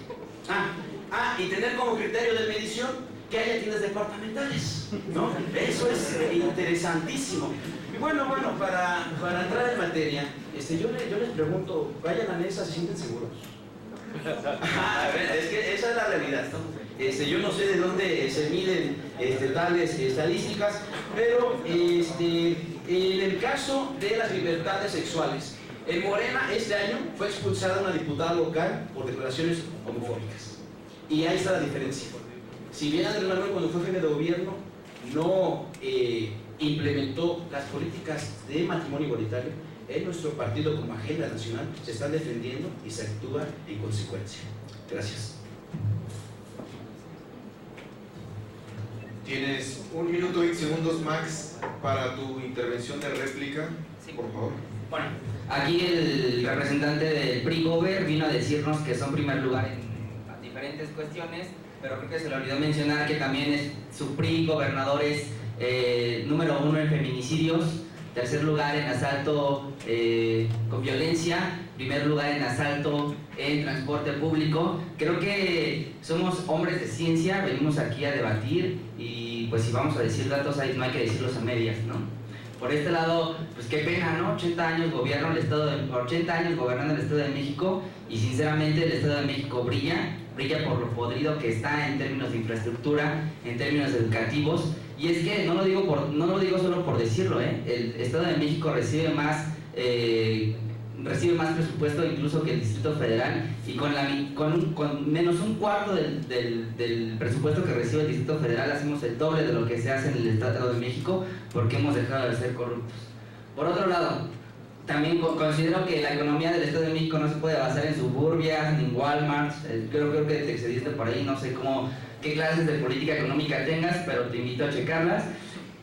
Y tener como criterio de medición que haya tiendas departamentales, ¿no? Eso es interesantísimo. Y bueno, para entrar en materia, yo les pregunto, vayan a mesa, ¿se sienten seguros? Es que esa es la realidad, ¿no? Yo no sé de dónde se miden tales estadísticas, pero en el caso de las libertades sexuales, en Morena este año fue expulsada una diputada local por declaraciones homofóbicas. Y ahí está la diferencia. Si bien Andrés Manuel, cuando fue jefe de gobierno, no implementó las políticas de matrimonio igualitario, en nuestro partido como agenda nacional se están defendiendo y se actúa en consecuencia. Gracias. Tienes 1 minuto y 20 segundos, Max, para tu intervención de réplica. Sí. Por favor. Bueno, aquí el representante del PRI-Gober vino a decirnos que son primer lugar en diferentes cuestiones, pero creo que se le olvidó mencionar que también es su PRI gobernador es número 1 en feminicidios, tercer lugar en asalto con violencia, primer lugar en asalto en transporte público. Creo que somos hombres de ciencia, venimos aquí a debatir y pues si vamos a decir datos ahí no hay que decirlos a medias, ¿no? Por este lado, pues qué pena, ¿no? 80 años gobernando el Estado de México y sinceramente el Estado de México brilla por lo podrido que está en términos de infraestructura, en términos educativos, y es que no lo digo solo por decirlo, el Estado de México recibe más presupuesto incluso que el Distrito Federal, y con menos un cuarto del presupuesto que recibe el Distrito Federal hacemos el doble de lo que se hace en el Estado de México porque hemos dejado de ser corruptos. Por otro lado, también considero que la economía del Estado de México no se puede basar en suburbias, ni en Walmart. Creo que te excediste por ahí, no sé qué clases de política económica tengas, pero te invito a checarlas.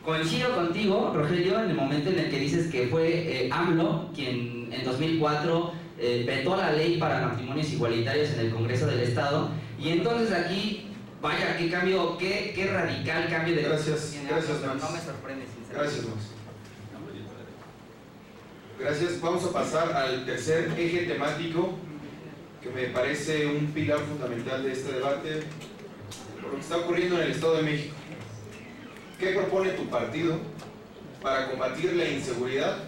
Coincido contigo, Rogelio, en el momento en el que dices que fue AMLO quien en 2004 vetó la ley para matrimonios igualitarios en el Congreso del Estado, y entonces aquí, vaya, qué cambio, qué radical cambio de... Gracias, gracias, Max. No me sorprende, sinceramente. Gracias, Max. Gracias. Vamos a pasar al tercer eje temático, que me parece un pilar fundamental de este debate, por lo que está ocurriendo en el Estado de México. ¿Qué propone tu partido para combatir la inseguridad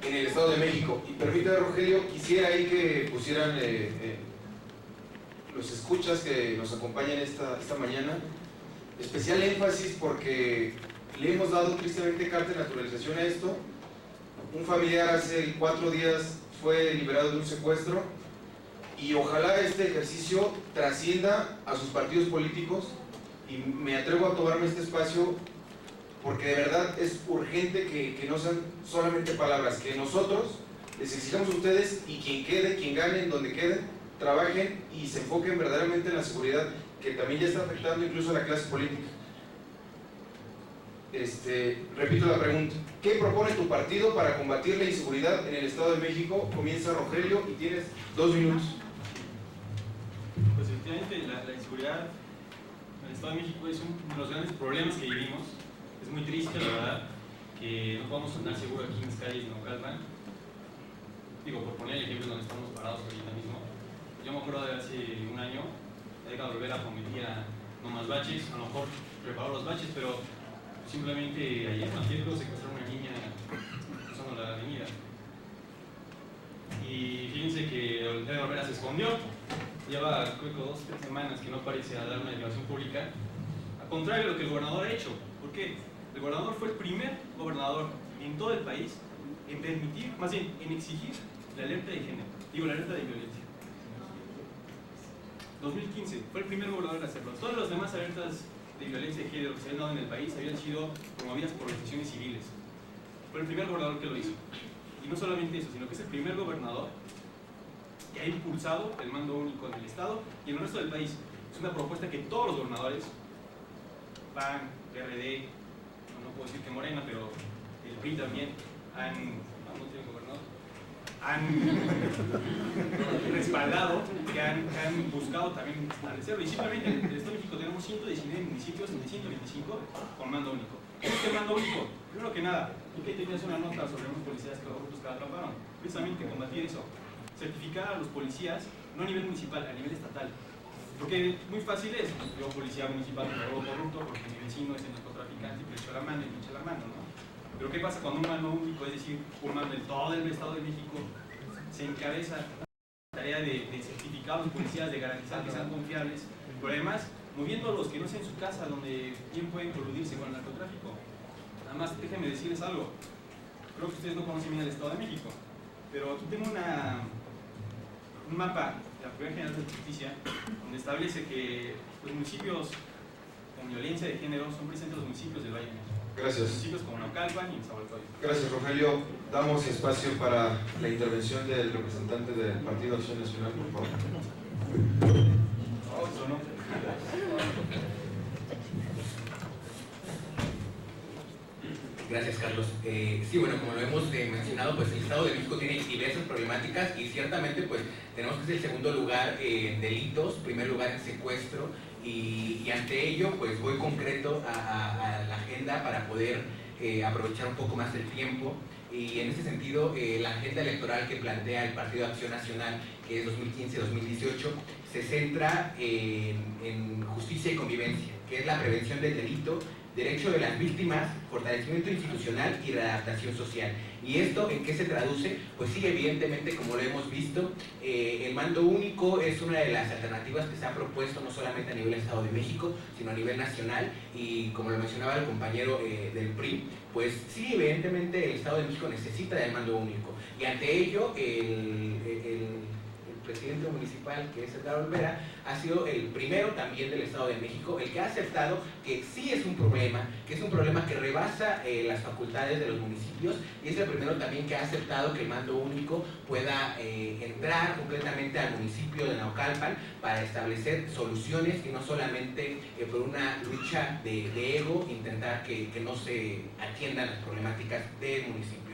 en el Estado de México? Y permítame, Rogelio, quisiera ahí que pusieran los escuchas que nos acompañan esta mañana, especial énfasis porque le hemos dado tristemente carta de naturalización a esto. Un familiar hace 4 días fue liberado de un secuestro y ojalá este ejercicio trascienda a sus partidos políticos, y me atrevo a tomarme este espacio porque de verdad es urgente que no sean solamente palabras, que nosotros les exijamos a ustedes, y quien quede, quien gane, en donde queden, trabajen y se enfoquen verdaderamente en la seguridad, que también ya está afectando incluso a la clase política. Repito la pregunta: ¿qué propone tu partido para combatir la inseguridad en el Estado de México? Comienza, Rogelio, y tienes 2 minutos. Pues efectivamente la inseguridad en el Estado de México es uno de los grandes problemas que vivimos. Es muy triste, la verdad, que no podamos andar seguros aquí en las calles de Naucalpan. Digo, por poner el ejemplo donde estamos parados ahorita mismo. Yo me acuerdo de hace un año, Edgar Olvera prometía no más baches, a lo mejor preparó los baches, pero simplemente ayer se secuestraron a una niña cruzando la avenida. Y fíjense que Edgar Olvera se escondió. Lleva, creo que 2 o 3 semanas que no aparece a dar una declaración pública, al contrario de lo que el gobernador ha hecho. ¿Por qué? El gobernador fue el primer gobernador en todo el país en permitir, más bien en exigir la alerta de género, la alerta de violencia. 2015 fue el primer gobernador en hacerlo. Todas las demás alertas de violencia de género que se habían dado en el país habían sido promovidas por organizaciones civiles. Fue el primer gobernador que lo hizo. Y no solamente eso, sino que es el primer gobernador que ha impulsado el mando único en el Estado y en el resto del país. Es una propuesta que todos los gobernadores, PAN, PRD, no puedo decir que Morena, pero el PRI también, no tienen gobernador, han respaldado, que han buscado también establecerlo. Y simplemente en el Estado de México tenemos 119 municipios de 125 con mando único. ¿Qué es el mando único? Primero que nada, tú que tenías una nota sobre unos policías que atraparon, precisamente combatir eso. Certificar a los policías, no a nivel municipal, a nivel estatal. Porque muy fácil es, yo policía municipal me robo corrupto porque mi vecino es el narcotraficante y me echo la mano y me echa la mano, ¿no? Pero ¿qué pasa cuando un mando único, es decir, un mando en todo el Estado de México, se encabeza la tarea de certificar a los policías, de garantizar que sean confiables, pero además moviendo a los que no sean en su casa, donde bien pueden coludirse con el narcotráfico? Nada más déjenme decirles algo, creo que ustedes no conocen bien el Estado de México, pero aquí tengo un mapa de la Procuraduría General de Justicia donde establece que los municipios con violencia de género son precisamente los municipios del Valle de México. Gracias. Municipios como Naucalpan y Nezahualcóyotl. Gracias, Rogelio. Damos espacio para la intervención del representante del Partido Acción Nacional, por favor. Eso no. Gracias, Carlos. Sí, bueno, como lo hemos mencionado, pues el Estado de México tiene diversas problemáticas y ciertamente pues tenemos que ser el segundo lugar en delitos, primer lugar en secuestro y ante ello pues voy concreto a la agenda para poder aprovechar un poco más el tiempo. Y en ese sentido, la agenda electoral que plantea el Partido Acción Nacional, que es 2015-2018, se centra en justicia y convivencia, que es la prevención del delito, derecho de las víctimas, fortalecimiento institucional y readaptación social. ¿Y esto en qué se traduce? Pues sí, evidentemente, como lo hemos visto, el mando único es una de las alternativas que se ha propuesto no solamente a nivel Estado de México, sino a nivel nacional, y como lo mencionaba el compañero del PRI, pues sí, evidentemente el Estado de México necesita del mando único, y ante ello el presidente municipal, que es Edgar Olvera, ha sido el primero también del Estado de México, el que ha aceptado que sí es un problema, que rebasa las facultades de los municipios, y es el primero también que ha aceptado que el mando único pueda entrar completamente al municipio de Naucalpan para establecer soluciones y no solamente por una lucha de ego intentar que no se atiendan las problemáticas del municipio.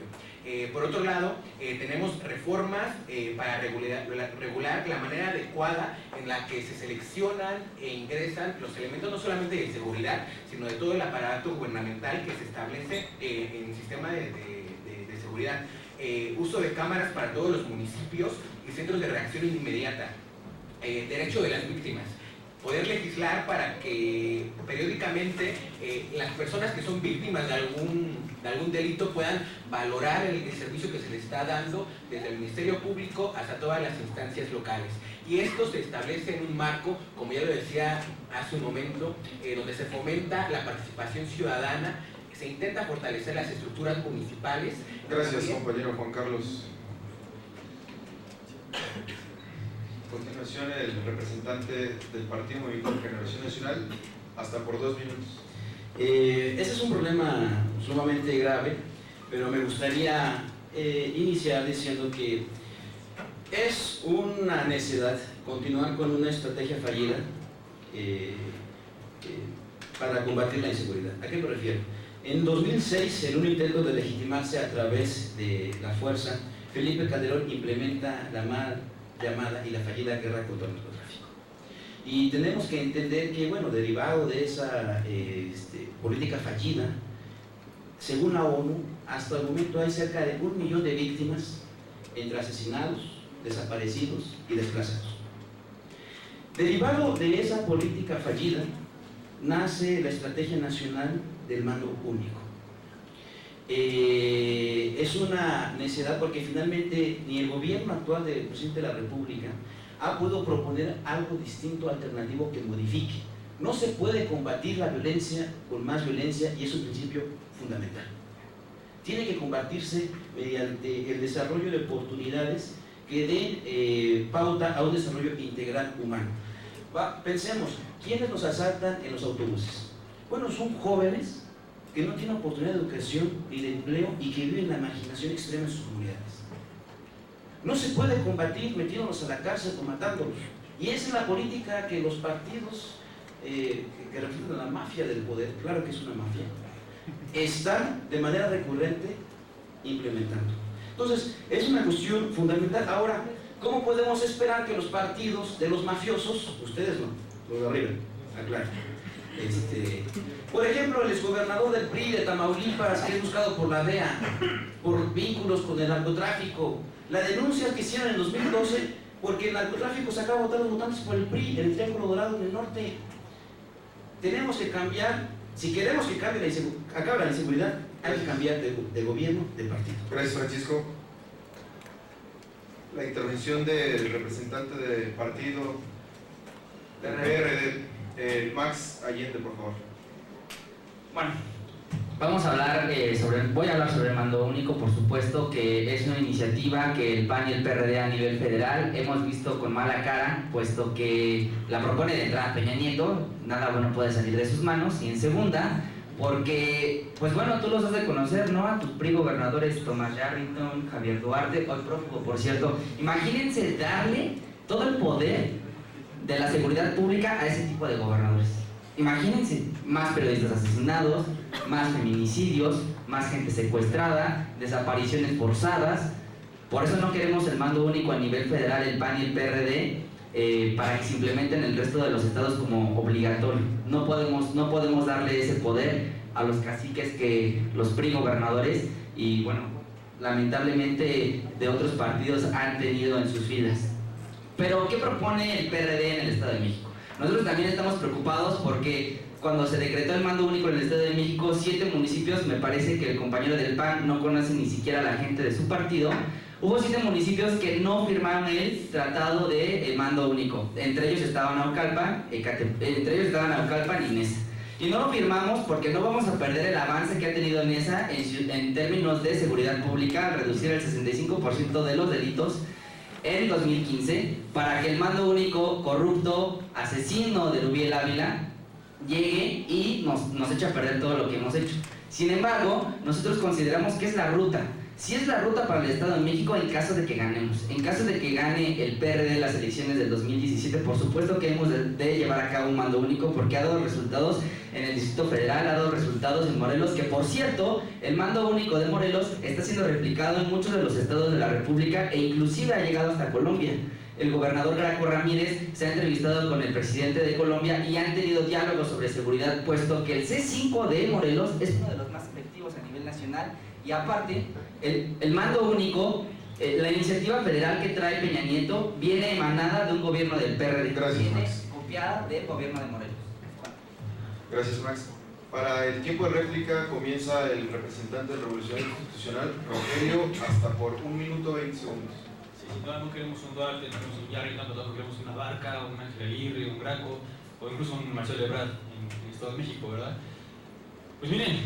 Por otro lado, tenemos reformas para regular la manera adecuada en la que se seleccionan e ingresan los elementos no solamente de seguridad, sino de todo el aparato gubernamental que se establece en el sistema de seguridad. Uso de cámaras para todos los municipios y centros de reacción inmediata. Derecho de las víctimas. Poder legislar para que periódicamente las personas que son víctimas de algún delito puedan valorar el servicio que se les está dando desde el Ministerio Público hasta todas las instancias locales. Y esto se establece en un marco, como ya lo decía hace un momento, donde se fomenta la participación ciudadana, se intenta fortalecer las estructuras municipales. Gracias, compañero Juan Carlos. A continuación, el representante del Partido Movimiento de Regeneración Nacional, hasta por 2 minutos. Ese es un problema sumamente grave, pero me gustaría iniciar diciendo que es una necedad continuar con una estrategia fallida para combatir la inseguridad. ¿A qué me refiero? En 2006, en un intento de legitimarse a través de la fuerza, Felipe Calderón implementa la mal llamada y la fallida guerra contra el narcotráfico. Y tenemos que entender que, bueno, derivado de esa política fallida, según la ONU, hasta el momento hay cerca de 1 millón de víctimas entre asesinados, desaparecidos y desplazados. Derivado de esa política fallida, nace la Estrategia Nacional del Mando Único. Es una necedad porque finalmente ni el gobierno actual del presidente de la República ha podido proponer algo distinto, alternativo, que modifique. No se puede combatir la violencia con más violencia y es un principio fundamental. Tiene que combatirse mediante el desarrollo de oportunidades que den pauta a un desarrollo integral humano. Pensemos, ¿quiénes nos asaltan en los autobuses? Bueno, son jóvenes que no tienen oportunidad de educación ni de empleo y que viven la marginación extrema en sus comunidades. No se puede combatir metiéndolos a la cárcel o matándolos. Y esa es la política que los partidos que representan a la mafia del poder, claro que es una mafia, están de manera recurrente implementando. Entonces, es una cuestión fundamental. Ahora, ¿cómo podemos esperar que los partidos de los mafiosos, ustedes no, los de arriba, aclaro, por ejemplo, el exgobernador del PRI de Tamaulipas, que es buscado por la DEA por vínculos con el narcotráfico, la denuncia que hicieron en 2012 porque el narcotráfico sacaba a votar a los votantes por el PRI en el Triángulo Dorado en el norte? Tenemos que cambiar, si queremos que acabe la inseguridad, hay que cambiar de gobierno, de partido. Gracias, Francisco. La intervención del representante del partido del PRD, Max Allende, por favor. Bueno, voy a hablar sobre el mando único. Por supuesto que es una iniciativa que el PAN y el PRD a nivel federal hemos visto con mala cara, puesto que la propone de entrada Peña Nieto, nada bueno puede salir de sus manos, y en segunda, porque, pues bueno, tú los has de conocer, ¿no? A tus gobernadores Tomás Yarrington, Javier Duarte, hoy prófugo, por cierto. Imagínense darle todo el poder de la seguridad pública a ese tipo de gobernadores. Imagínense, más periodistas asesinados, más feminicidios, más gente secuestrada, desapariciones forzadas. Por eso no queremos el mando único a nivel federal, el PAN y el PRD, para que se implementen en el resto de los estados como obligatorio. No podemos darle ese poder a los caciques que los PRI gobernadores y, bueno, lamentablemente de otros partidos han tenido en sus filas. Pero, ¿qué propone el PRD en el Estado de México? Nosotros también estamos preocupados porque cuando se decretó el mando único en el Estado de México, 7 municipios, me parece que el compañero del PAN no conoce ni siquiera a la gente de su partido, hubo 7 municipios que no firmaron el tratado de mando único. Entre ellos estaban Naucalpan, y Nesa. Y no lo firmamos porque no vamos a perder el avance que ha tenido Nesa en términos de seguridad pública, al reducir el 65% de los delitos en 2015 para que el mando único corrupto, asesino de Rubiel Ávila, llegue y nos eche a perder todo lo que hemos hecho. Sin embargo, nosotros consideramos que es la ruta. Si es la ruta para el Estado de México en caso de que ganemos. En caso de que gane el PRD las elecciones del 2017, por supuesto que hemos de llevar a cabo un mando único porque ha dado resultados en el Distrito Federal, ha dado resultados en Morelos, que por cierto, el mando único de Morelos está siendo replicado en muchos de los estados de la República e inclusive ha llegado hasta Colombia. El gobernador Graco Ramírez se ha entrevistado con el presidente de Colombia y han tenido diálogos sobre seguridad, puesto que el C5 de Morelos es uno de los más efectivos a nivel nacional. Y aparte, el mando único, la iniciativa federal que trae Peña Nieto, viene emanada de un gobierno del PRD. Gracias, viene Max. copiada del gobierno de Morelos. Gracias, Max. Para el tiempo de réplica comienza el representante del Revolucionario Institucional, Rogelio, hasta por 1 minuto 20 segundos. Sí, sin duda no queremos un Duarte, no queremos un Yarri, tampoco queremos una Barca, un Ángel Aguirre, un Graco, o incluso un Marcelo Ebrard en el Estado de México, ¿verdad? Pues miren,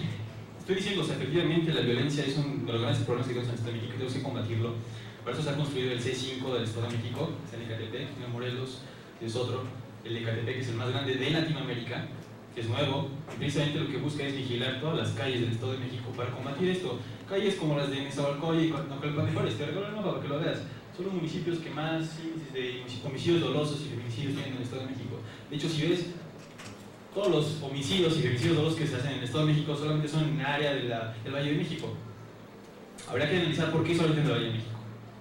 estoy diciendo, o sea, efectivamente la violencia es uno de los grandes problemas que tenemos en el Estado de México y tenemos que combatirlo. Por eso se ha construido el C5 del Estado de México, que es el Ecatepec, el de Morelos, que es otro, el Ecatepec, que es el más grande de Latinoamérica, que es nuevo, y precisamente lo que busca es vigilar todas las calles del Estado de México para combatir esto. Calles como las de Nezahualcóyotl y Naucalpan de Juárez, te regalo el mapa para que lo veas. Son los municipios que más índices de homicidios dolosos y feminicidios tienen en el Estado de México. De hecho, si ves, todos los homicidios y feminicidios dolosos que se hacen en el Estado de México solamente son en el área del Valle de México. Habría que analizar por qué solamente en el Valle de México.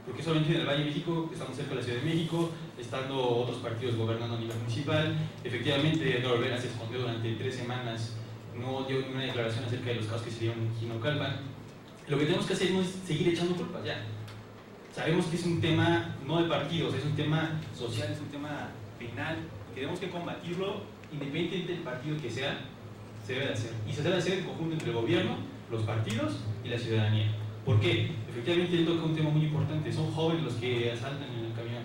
Porque solamente en el Valle de México, estamos cerca de la Ciudad de México, estando otros partidos gobernando a nivel municipal. Efectivamente, Eduardo Rivera se escondió durante 3 semanas, no dio ninguna declaración acerca de los casos que se dieron en Naucalpan. Lo que tenemos que hacer no es seguir echando culpas ya. Sabemos que es un tema no de partidos, es un tema social, es un tema penal, que tenemos que combatirlo independientemente del partido que sea, se debe de hacer. Y se debe hacer en conjunto entre el gobierno, los partidos y la ciudadanía. ¿Por qué? Efectivamente él toca un tema muy importante, son jóvenes los que asaltan en el camión.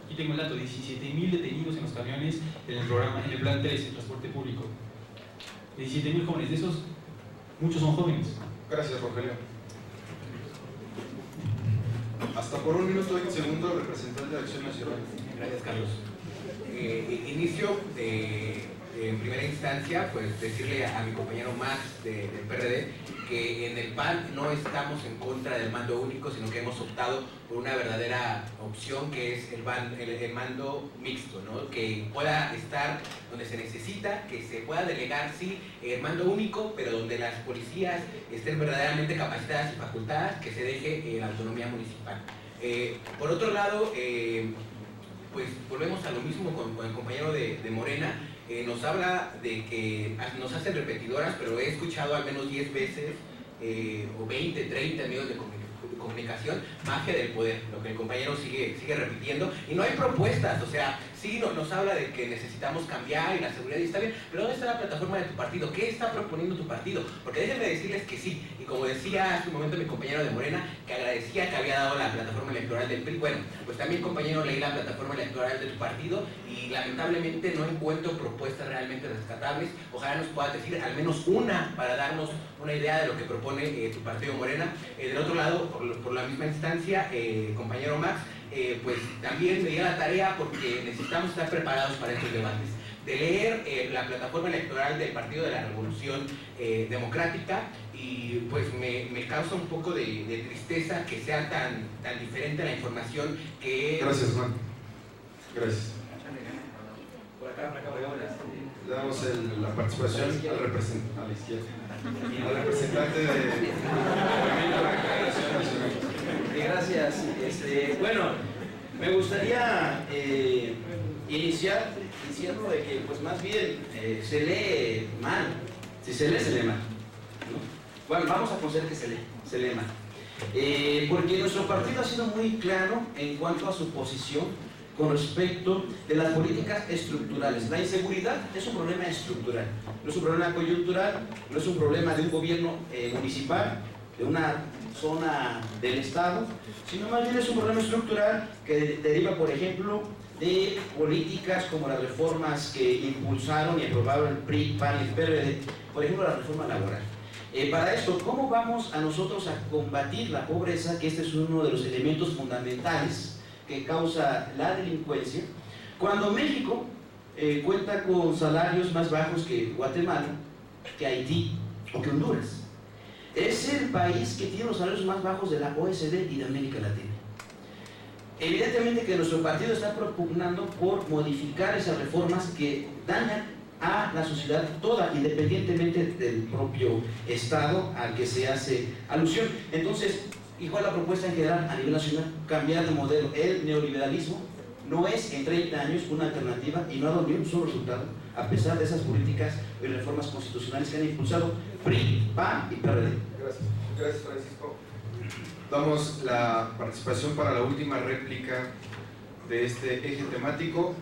Aquí tengo el dato, 17,000 detenidos en los camiones en el programa, en el plan 3, el transporte público. 17,000 jóvenes, de esos, muchos son jóvenes. Gracias, Rogelio. Hasta por 1 minuto 20 segundos, representante de Acción Nacional. Gracias, Carlos. Inicio en primera instancia, pues decirle a mi compañero Max del PRD que en el PAN no estamos en contra del mando único, sino que hemos optado por una verdadera opción que es el mando mixto, ¿no? Que pueda estar donde se necesita, que se pueda delegar, sí, el mando único, pero donde las policías estén verdaderamente capacitadas y facultadas, que se deje la autonomía municipal. Por otro lado, pues volvemos a lo mismo con el compañero de Morena. Nos habla de que nos hacen repetidoras, pero he escuchado al menos 10 veces, o 20, 30 medios de comunicación, magia del poder, lo que el compañero sigue repitiendo, y no hay propuestas. O sea, sí nos habla de que necesitamos cambiar y la seguridad, y está bien, pero ¿dónde está la plataforma de tu partido? ¿Qué está proponiendo tu partido? Porque déjenme decirles que sí, y como decía hace un momento mi compañero de Morena, que agradecía que había dado la plataforma electoral del PRI, bueno, pues también, compañero, leí la plataforma electoral de tu partido y lamentablemente no encuentro propuestas realmente rescatables. Ojalá nos puedas decir al menos una para darnos una idea de lo que propone tu partido Morena. Del otro lado, por la misma instancia, compañero Max, pues también me dio la tarea, porque necesitamos estar preparados para estos debates, de leer la plataforma electoral del Partido de la Revolución Democrática, y pues me causa un poco de tristeza que sea tan diferente la información que... Gracias, Juan. Gracias. Por acá, Le damos la participación al representante, a la izquierda, al representante de Acción Nacional. Gracias. Bueno, me gustaría iniciar diciendo de que, pues más bien, se lee mal. Si se lee mal, ¿no? Bueno, vamos a considerar que se lee mal. Porque nuestro partido ha sido muy claro en cuanto a su posición con respecto de las políticas estructurales. La inseguridad es un problema estructural, no es un problema coyuntural, no es un problema de un gobierno municipal, de una zona del Estado, sino más bien es un problema estructural que deriva, por ejemplo, de políticas como las reformas que impulsaron y aprobaron el PRI, PAN y el PRD, por ejemplo, la reforma laboral. Para esto, ¿cómo vamos a nosotros a combatir la pobreza? Que este es uno de los elementos fundamentales que causa la delincuencia, cuando México cuenta con salarios más bajos que Guatemala, que Haití o que Honduras. Es el país que tiene los salarios más bajos de la OECD y de América Latina. Evidentemente que nuestro partido está propugnando por modificar esas reformas que dañan a la sociedad toda, independientemente del propio Estado al que se hace alusión. Entonces, igual la propuesta en general a nivel nacional, cambiar de modelo. El neoliberalismo no es en 30 años una alternativa y no ha dado ni un solo resultado, a pesar de esas políticas y reformas constitucionales que han impulsado PRI, PAN y PRD. Gracias Francisco. Damos la participación para la última réplica de este eje temático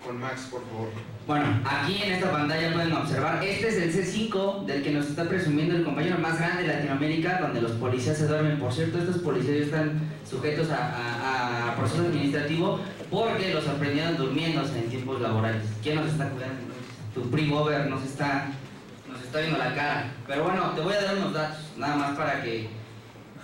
con Max, por favor. Bueno, aquí en esta pantalla pueden observar, este es el C5 del que nos está presumiendo el compañero más grande de Latinoamérica, donde los policías se duermen. Por cierto, estos policías están sujetos a proceso administrativo porque los sorprendieron durmiéndose en tiempos laborales. ¿Quién nos está cuidando? Tu pre-gover nos está viendo la cara. Pero bueno, te voy a dar unos datos, nada más para que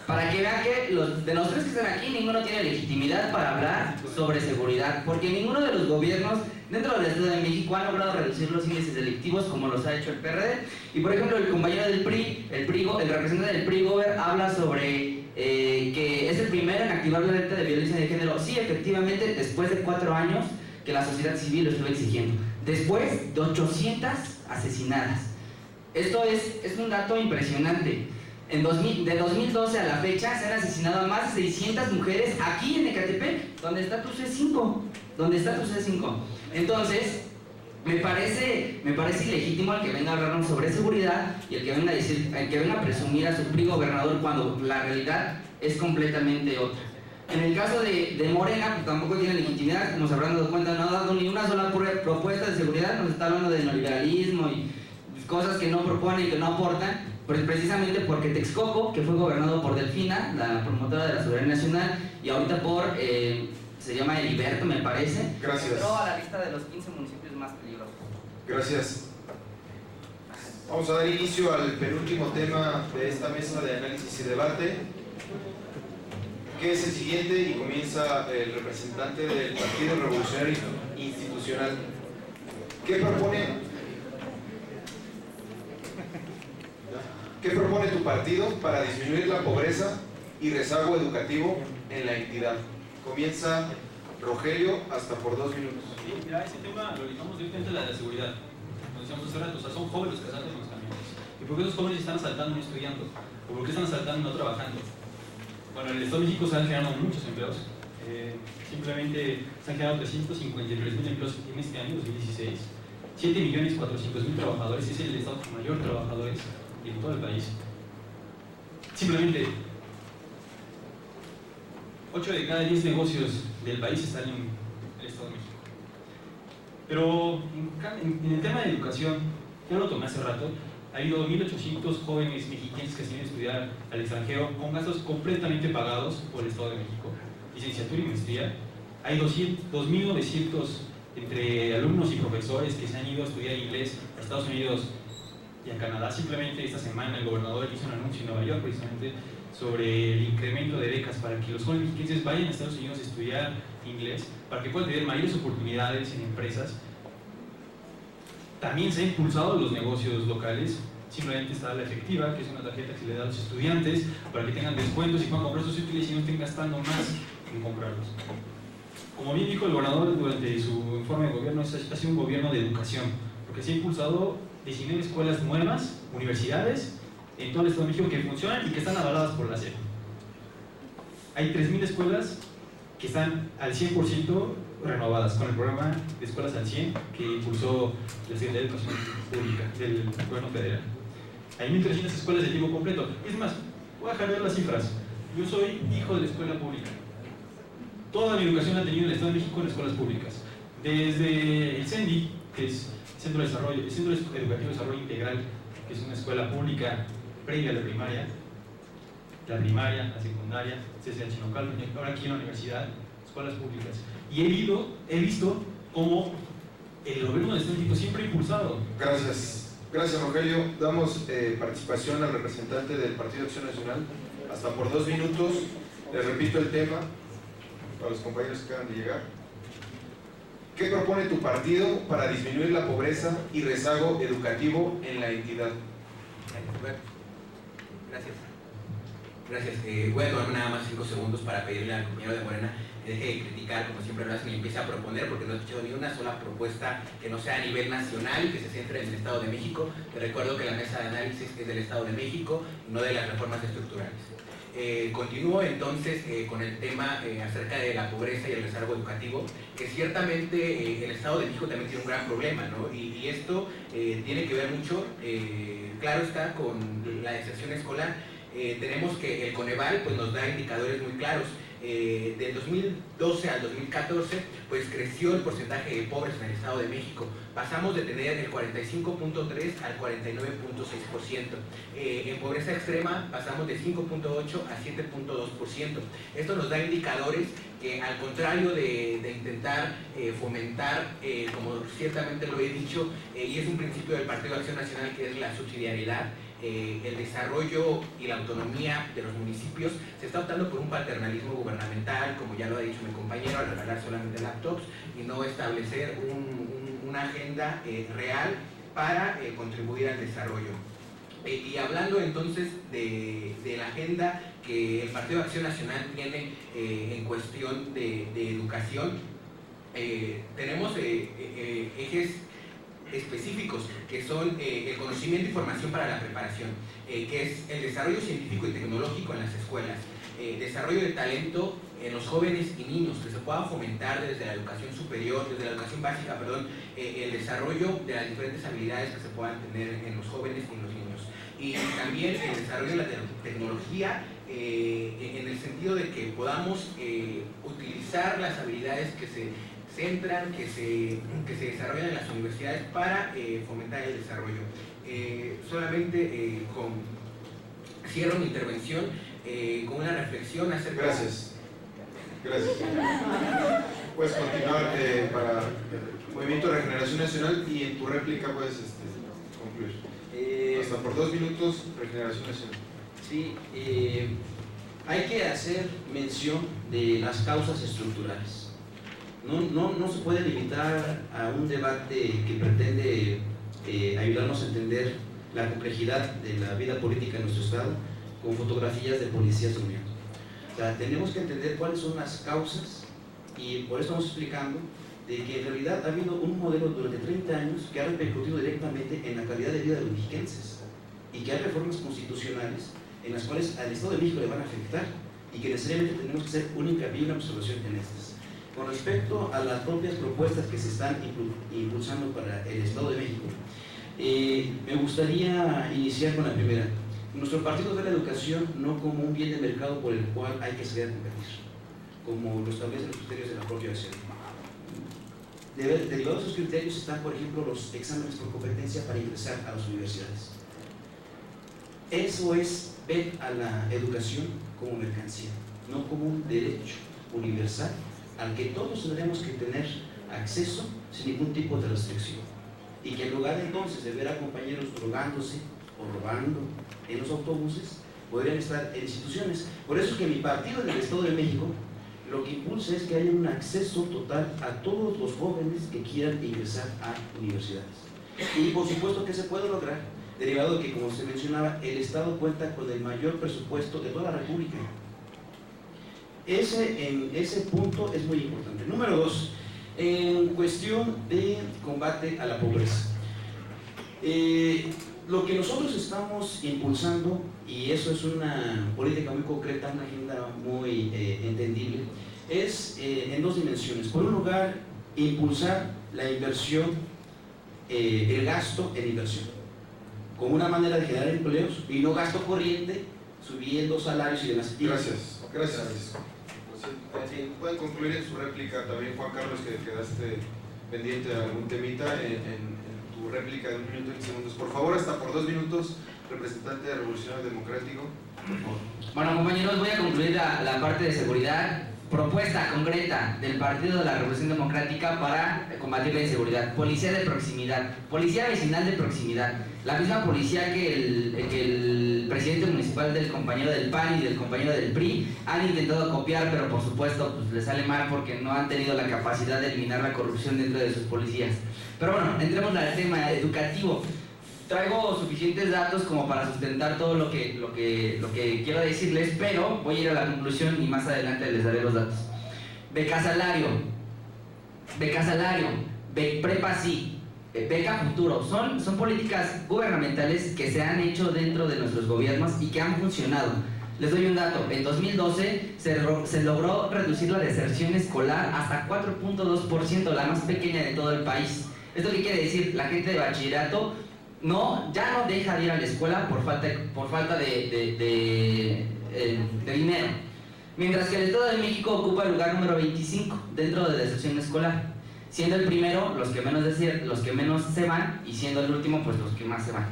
vean que de los tres que están aquí, ninguno tiene legitimidad para hablar sobre seguridad, porque ninguno de los gobiernos dentro del Estado de México han logrado reducir los índices delictivos como los ha hecho el PRD. Y por ejemplo, el compañero del PRI, el representante del PRI-Gober, habla sobre que es el primero en activar la alerta de violencia de género. Sí, efectivamente, después de 4 años que la sociedad civil lo estuvo exigiendo. Después de 800 asesinadas. Esto es un dato impresionante. De 2012 a la fecha se han asesinado a más de 600 mujeres aquí en Ecatepec, donde está tu C5. Entonces, me parece ilegítimo el que venga a hablarnos sobre seguridad y el que venga a presumir a su PRI gobernador cuando la realidad es completamente otra. En el caso de Morena, pues tampoco tiene legitimidad, como se habrán dado cuenta, no ha dado ni una sola propuesta de seguridad, nos está hablando de neoliberalismo y cosas que no proponen y que no aportan, pues precisamente porque Texcoco, que fue gobernado por Delfina, la promotora de la soberanía nacional, y ahorita se llama Heriberto, me parece. Gracias. Entró a la lista de los 15 municipios más peligrosos. Gracias. Vamos a dar inicio al penúltimo tema de esta mesa de análisis y debate, que es el siguiente, y comienza el representante del Partido Revolucionario Institucional. ¿Qué propone tu partido para disminuir la pobreza y rezago educativo en la entidad? Comienza Rogelio, hasta por 2 minutos. Sí, mira, ese tema lo ligamos directamente a la de la seguridad. Como decíamos hace rato, o sea, son jóvenes los que asaltan los camiones. ¿Y por qué esos jóvenes están asaltando y no estudiando? ¿O por qué están asaltando y no trabajando? Bueno, en el Estado de México se han generado muchos empleos. Simplemente se han generado 353,000 empleos en este año, 2016. 7,400,000 trabajadores, es el Estado con mayor trabajadores en todo el país. Simplemente 8 de cada 10 negocios del país están en el Estado de México. Pero en el tema de educación, ya lo tomé hace rato, ha habido 1,800 jóvenes mexicanos que se han ido a estudiar al extranjero con gastos completamente pagados por el Estado de México, licenciatura y maestría. Hay 2,900 entre alumnos y profesores que se han ido a estudiar inglés a Estados Unidos y a Canadá. Simplemente esta semana el gobernador hizo un anuncio en Nueva York precisamente sobre el incremento de becas para que los jóvenes mexicanos vayan a Estados Unidos a estudiar inglés, para que puedan tener mayores oportunidades en empresas. También se han impulsado los negocios locales. Simplemente está la efectiva, que es una tarjeta que se le da a los estudiantes para que tengan descuentos y puedan comprar sus útiles y no estén gastando más en comprarlos. Como bien dijo el gobernador durante su informe de gobierno, ha sido un gobierno de educación, porque se ha impulsado 19 escuelas nuevas, universidades, en todo el Estado de México que funcionan y que están avaladas por la SEP. Hay 3,000 escuelas que están al 100% renovadas con el programa de escuelas al 100 que impulsó la Secretaría de Educación Pública del Gobierno Federal. Hay 1,300 escuelas de tiempo completo. Es más, voy a dejar ver las cifras. Yo soy hijo de la escuela pública. Toda mi educación la he tenido en el Estado de México en escuelas públicas. Desde el CENDI, que es el Centro Educativo de Desarrollo Integral, que es una escuela pública previa a la primaria, la secundaria, CCH local, ahora aquí en la universidad, escuelas públicas. Y he visto cómo el gobierno del Estado de México siempre ha impulsado. Gracias Rogelio. Damos participación al representante del Partido Acción Nacional, hasta por 2 minutos. Les repito el tema. para los compañeros que acaban de llegar. ¿Qué propone tu partido para disminuir la pobreza y rezago educativo en la entidad? Gracias. Gracias. Voy a tomar nada más 5 segundos para pedirle al compañero de Morena que deje de criticar, como siempre lo hacen, y empiece a proponer, porque no he escuchado ni una sola propuesta que no sea a nivel nacional y que se centre en el Estado de México. Te recuerdo que la mesa de análisis es del Estado de México, no de las reformas estructurales. Continúo entonces con el tema acerca de la pobreza y el rezago educativo, que ciertamente el Estado de México también tiene un gran problema, ¿no? Y esto tiene que ver mucho, claro está, con la deserción escolar. Tenemos que el Coneval pues, nos da indicadores muy claros. Del 2012 al 2014 pues creció el porcentaje de pobres en el Estado de México. Pasamos de tener el 45.3 al 49.6%. En pobreza extrema pasamos de 5.8 a 7.2%. Esto nos da indicadores que, al contrario de intentar fomentar, como ciertamente lo he dicho, y es un principio del Partido de Acción Nacional, que es la subsidiariedad, el desarrollo y la autonomía de los municipios, se está optando por un paternalismo gubernamental, como ya lo ha dicho mi compañero, al regalar solamente laptops y no establecer una agenda real para contribuir al desarrollo. Y hablando entonces de la agenda que el Partido de Acción Nacional tiene en cuestión de educación, tenemos ejes específicos, que son el conocimiento y formación para la preparación, que es el desarrollo científico y tecnológico en las escuelas, desarrollo de talento en los jóvenes y niños, que se pueda fomentar desde la educación superior, desde la educación básica, perdón, el desarrollo de las diferentes habilidades que se puedan tener en los jóvenes y en los niños. Y también el desarrollo de la tecnología, en el sentido de que podamos utilizar las habilidades que se centran, que se desarrollan en las universidades para fomentar el desarrollo. Solamente cierro mi intervención con una reflexión acerca... Gracias. Gracias. Puedes continuar para el Movimiento de Regeneración Nacional, y en tu réplica puedes concluir. Hasta por 2 minutos, Regeneración Nacional. Sí, hay que hacer mención de las causas estructurales. No se puede limitar a un debate que pretende ayudarnos a entender la complejidad de la vida política en nuestro Estado con fotografías de policías durmiendo. O sea, tenemos que entender cuáles son las causas, y por eso estamos explicando de que en realidad ha habido un modelo durante 30 años que ha repercutido directamente en la calidad de vida de los mexiquenses, y que hay reformas constitucionales en las cuales al Estado de México le van a afectar, y que necesariamente tenemos que hacer un hincapié y una observación en estas. Con respecto a las propias propuestas que se están impulsando para el Estado de México, me gustaría iniciar con la primera. Nuestro partido ve la educación no como un bien de mercado por el cual hay que salir a competir, como lo establecen los criterios de la propia acción. Derivados de esos criterios están, por ejemplo, los exámenes por competencia para ingresar a las universidades. Eso es ver a la educación como mercancía, no como un derecho universal al que todos tendremos que tener acceso sin ningún tipo de restricción, y que en lugar entonces de ver a compañeros drogándose o robando en los autobuses, podrían estar en instituciones. Por eso es que mi partido en el Estado de México lo que impulsa es que haya un acceso total a todos los jóvenes que quieran ingresar a universidades. Y por supuesto que se puede lograr, derivado de que, como se mencionaba, el Estado cuenta con el mayor presupuesto de toda la República. En ese punto es muy importante. Número 2, en cuestión de combate a la pobreza. Lo que nosotros estamos impulsando, y eso es una política muy concreta, una agenda muy entendible, es en 2 dimensiones. Por un lugar, impulsar la inversión, el gasto en inversión, como una manera de generar empleos y no gasto corriente, subiendo salarios y demás. Gracias. Gracias. Pueden concluir en su réplica también, Juan Carlos, que quedaste pendiente de algún temita en tu réplica de 1 minuto y 20 segundos. Por favor, hasta por 2 minutos, representante de Revolucionario Democrático. Bueno, compañeros, voy a concluir la parte de seguridad. propuesta concreta del Partido de la Revolución Democrática para combatir la inseguridad. Policía de proximidad, policía vecinal de proximidad. La misma policía que el presidente municipal del compañero del PAN y del compañero del PRI han intentado copiar, pero por supuesto pues les sale mal porque no han tenido la capacidad de eliminar la corrupción dentro de sus policías. Pero bueno, entremos al tema educativo. Traigo suficientes datos como para sustentar todo lo que quiero decirles, pero voy a ir a la conclusión y más adelante les daré los datos. Beca salario, prepa sí, beca futuro, son políticas gubernamentales que se han hecho dentro de nuestros gobiernos y que han funcionado. Les doy un dato, en 2012 se logró reducir la deserción escolar hasta 4.2%, la más pequeña de todo el país. ¿Esto qué quiere decir? La gente de bachillerato ya no deja de ir a la escuela por falta de dinero. Mientras que el Estado de México ocupa el lugar número 25 dentro de deserción escolar, siendo el primero los que menos se van y siendo el último pues los que más se van.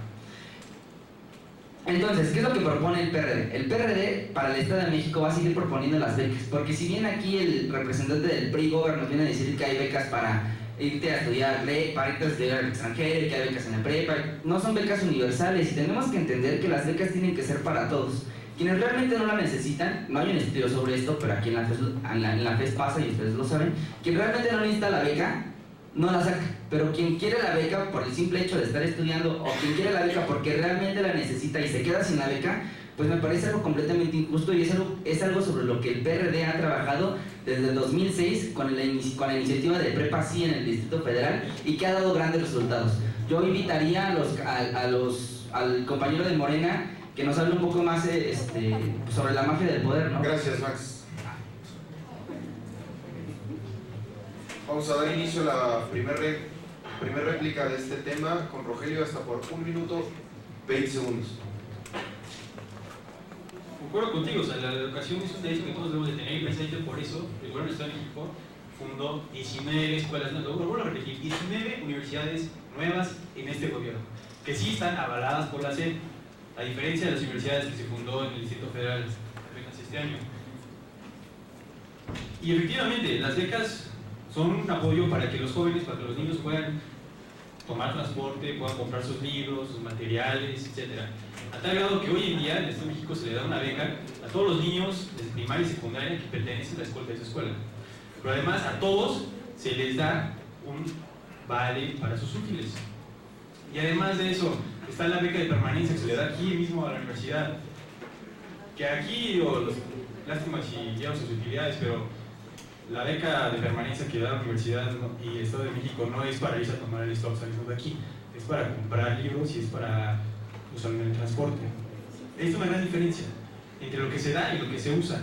Entonces, ¿qué es lo que propone el PRD? El PRD para el Estado de México va a seguir proponiendo las becas, porque si bien aquí el representante del PRI nos viene a decir que hay becas para irte a estudiar al extranjero, que hay becas en la prepa, no son becas universales y tenemos que entender que las becas tienen que ser para todos. Quienes realmente no la necesitan, no hay un estudio sobre esto, pero aquí en la FES pasa y ustedes lo saben, quien realmente no necesita la beca, no la saca, pero quien quiere la beca por el simple hecho de estar estudiando o quien quiere la beca porque realmente la necesita y se queda sin la beca, pues me parece algo completamente injusto y es algo sobre lo que el PRD ha trabajado desde el 2006 con la iniciativa de Prepa Sí en el Distrito Federal y que ha dado grandes resultados. Yo invitaría al compañero de Morena que nos hable un poco más sobre la mafia del poder, ¿no? Gracias, Max. Vamos a dar inicio a la primera réplica de este tema con Rogelio hasta por 1 minuto 20 segundos. Concuerdo contigo, o sea, la educación es un derecho que todos debemos de tener y precisamente por eso el gobierno del Estado de México fundó 19 escuelas, vuelvo a repetir, 19 universidades nuevas en este gobierno, que sí están avaladas por la SEP, a diferencia de las universidades que se fundó en el Distrito Federal apenas este año. Y efectivamente, las becas son un apoyo para que los jóvenes, para que los niños puedan tomar transporte, puedan comprar sus libros, sus materiales, etc. A tal grado que hoy en día en el Estado de México se le da una beca a todos los niños de primaria y secundaria que pertenecen a esa escuela. Pero además a todos se les da un vale para sus útiles. Y además de eso, está la beca de permanencia que se le da aquí mismo a la universidad. Que aquí, lástima si llevan sus utilidades, pero la beca de permanencia que da la universidad y el Estado de México no es para irse a tomar el stop saliendo de aquí, es para comprar libros y es para usar el transporte. Es una gran diferencia entre lo que se da y lo que se usa.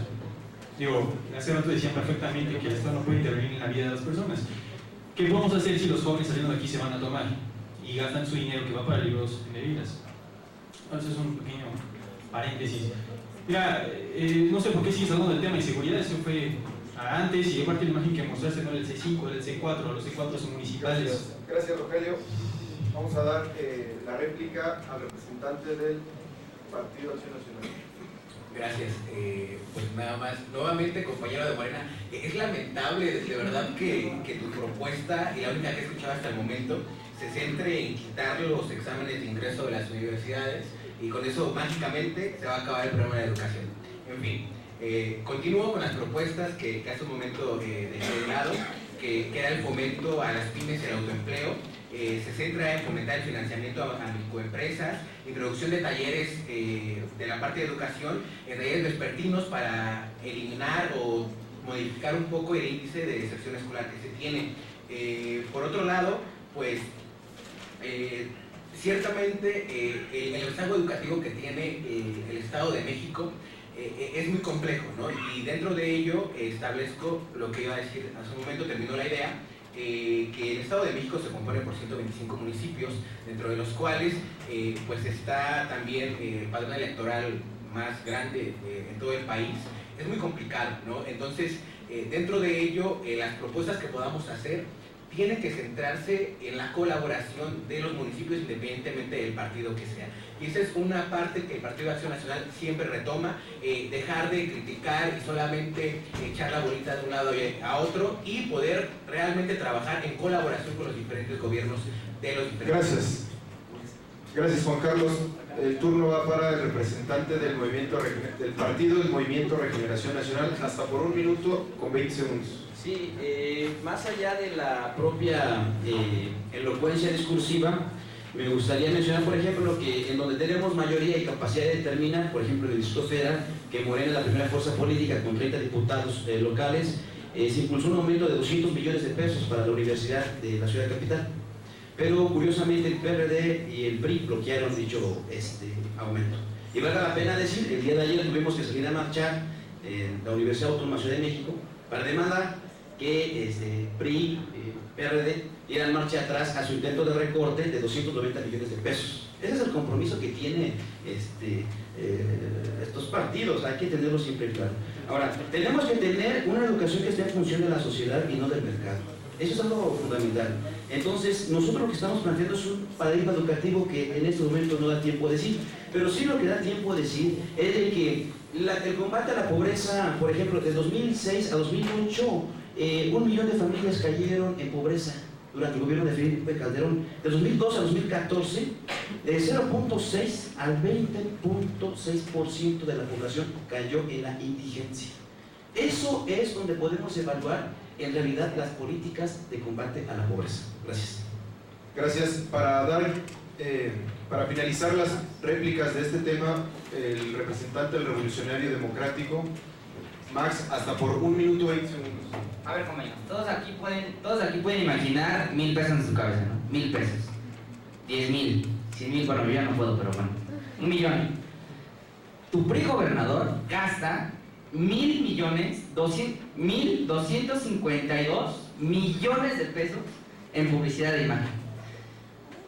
Digo, hace rato decían perfectamente que el Estado no puede intervenir en la vida de las personas. ¿Qué podemos hacer si los jóvenes saliendo de aquí se van a tomar y gastan su dinero que va para libros en bebidas? Entonces es un pequeño paréntesis. Mira, no sé por qué sigues hablando del tema de seguridad, eso fue antes y aparte la imagen que mostraste, ¿no? El C5, el C4, los C4 son municipales. Gracias, Rogelio. Vamos a dar la réplica al representante del Partido Acción Nacional. Gracias. Pues nada más, nuevamente, compañero de Morena, es lamentable de verdad que tu propuesta, y la única que he escuchado hasta el momento, se centre en quitar los exámenes de ingreso de las universidades y con eso mágicamente se va a acabar el problema de educación. En fin, continúo con las propuestas que hace un momento dejé de lado, que era el fomento a las pymes y el autoempleo. Se centra en fomentar el financiamiento a microempresas, introducción de talleres de la parte de educación en talleres vespertinos para eliminar o modificar un poco el índice de deserción escolar que se tiene. Por otro lado, pues ciertamente el rezago educativo que tiene el Estado de México es muy complejo, ¿no? Y dentro de ello establezco lo que iba a decir hace un momento, terminó la idea, que el Estado de México se compone por 125 municipios, dentro de los cuales pues está también el padrón electoral más grande en todo el país. Es muy complicado, ¿no? Entonces, dentro de ello, las propuestas que podamos hacer tiene que centrarse en la colaboración de los municipios independientemente del partido que sea. Y esa es una parte que el Partido de Acción Nacional siempre retoma, dejar de criticar y solamente echar la bolita de un lado a otro y poder realmente trabajar en colaboración con los diferentes gobiernos de los diferentes. Gracias. Gracias, Juan Carlos. El turno va para el representante del partido del Movimiento Regeneración Nacional, hasta por 1 minuto con 20 segundos. Sí, más allá de la propia elocuencia discursiva, me gustaría mencionar, por ejemplo, que en donde tenemos mayoría y capacidad de determinar, por ejemplo, en el Distrito Federal, que Morena es la primera fuerza política con 30 diputados locales, se impulsó un aumento de 200 millones de pesos para la Universidad de la Ciudad Capital. Pero curiosamente el PRD y el PRI bloquearon dicho aumento. Y valga la pena decir, el día de ayer tuvimos que salir a marchar en la Universidad Autónoma de Ciudad de México para demandar que PRI, PRD dieran marcha atrás a su intento de recorte de 290 millones de pesos. Ese es el compromiso que tienen estos partidos, hay que tenerlo siempre claro. Ahora, tenemos que tener una educación que esté en función de la sociedad y no del mercado. Eso es algo fundamental. Entonces, nosotros lo que estamos planteando es un paradigma educativo que en este momento no da tiempo a decir, pero sí lo que da tiempo a decir es de que el combate a la pobreza, por ejemplo, de 2006 a 2008, 1 millón de familias cayeron en pobreza durante el gobierno de Felipe Calderón. De 2012 a 2014, de 0.6 al 20.6% de la población cayó en la indigencia. Eso es donde podemos evaluar en realidad las políticas de combate a la pobreza. Gracias. Gracias. Para finalizar las réplicas de este tema, el representante del Revolucionario Democrático, Max, hasta por 1 minuto 20 segundos. A ver, compañeros, todos aquí pueden imaginar 1,000 pesos en su cabeza, ¿no? 1,000 pesos, 10,000, 100,000, bueno, yo ya no puedo, pero bueno, 1 millón. Tu PRI gobernador gasta 1,252 millones de pesos en publicidad de imagen.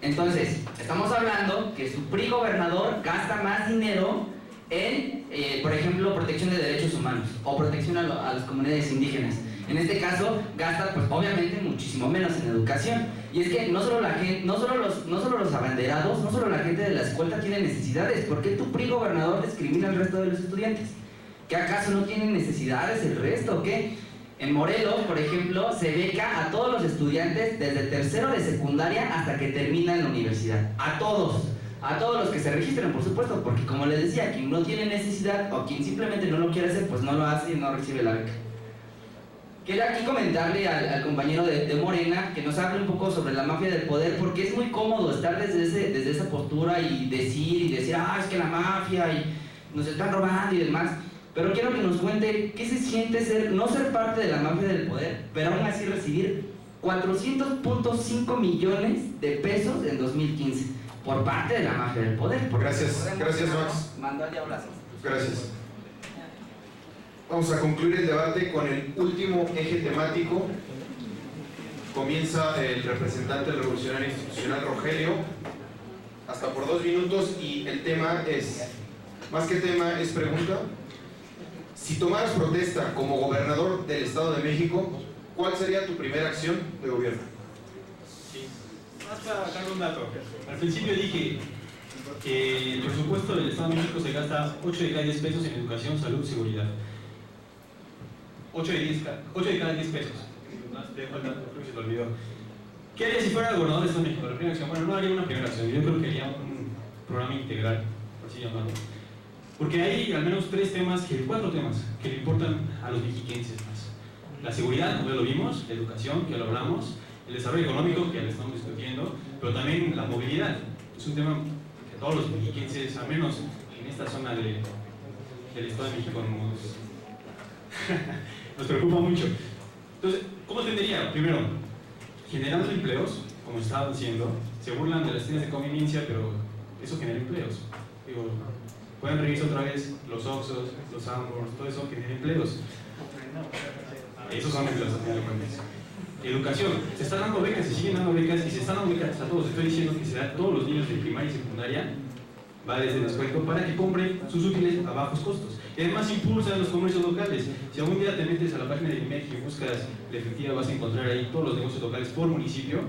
Entonces, estamos hablando que su PRI gobernador gasta más dinero en, por ejemplo, protección de derechos humanos o protección a las comunidades indígenas. En este caso, gasta, pues, obviamente, muchísimo menos en educación. Y es que no solo los abanderados, no solo la gente de la escuela tiene necesidades. ¿Por qué tu PRI gobernador discrimina al resto de los estudiantes? ¿Que acaso no tienen necesidades el resto o qué? En Morelos, por ejemplo, se beca a todos los estudiantes desde tercero de secundaria hasta que terminan la universidad. A todos los que se registran, por supuesto, porque como les decía, quien no tiene necesidad o quien simplemente no lo quiere hacer, pues no lo hace y no recibe la beca. Quería aquí comentarle al compañero de Morena que nos hable un poco sobre la mafia del poder, porque es muy cómodo estar desde esa postura y decir, es que la mafia y nos están robando y demás. Pero quiero que nos cuente qué se siente no ser parte de la mafia del poder, pero aún así recibir 400.5 millones de pesos en 2015 por parte de la mafia del poder. Gracias, Max. Mandó al diablo. Gracias. Vamos a concluir el debate con el último eje temático. Comienza el representante del Revolucionario Institucional, Rogelio, hasta por 2 minutos, y el tema es, más que tema, es pregunta. Si tomaras protesta como gobernador del Estado de México, ¿cuál sería tu primera acción de gobierno? Sí, más para dar un dato. Al principio dije que el presupuesto del Estado de México se gasta 8 de cada 10 pesos en educación, salud, seguridad. 8 de cada 10 pesos. Te dejo el dato, creo que se te olvidó. ¿Qué haría si fuera gobernador del Estado de México? La primera acción, bueno, no haría una primera acción, yo creo que haría un programa integral, por así llamarlo. Porque hay al menos 4 temas que le importan a los mexiquenses más. La seguridad, como ya lo vimos, la educación, que ya lo hablamos, el desarrollo económico, que ya lo estamos discutiendo, pero también la movilidad. Es un tema que a todos los mexiquenses, al menos en esta zona del Estado de México, nos preocupa mucho. Entonces, ¿cómo atendería? Primero, generando empleos, como estaban diciendo, se burlan de las tiendas de conveniencia, pero eso genera empleos. Digo, pueden revisar otra vez los Oxxos, los Ambors, todo eso genera empleos. Esos son empleos a final de cuentas. Educación, se están dando becas, se siguen dando becas y se están dando becas a todos. Estoy diciendo que se da a todos los niños de primaria y secundaria vales de descuento para que compren sus útiles a bajos costos. Y además impulsan los comercios locales. Si algún día te metes a la página de INEGI y buscas la efectiva, vas a encontrar ahí todos los negocios locales por municipio.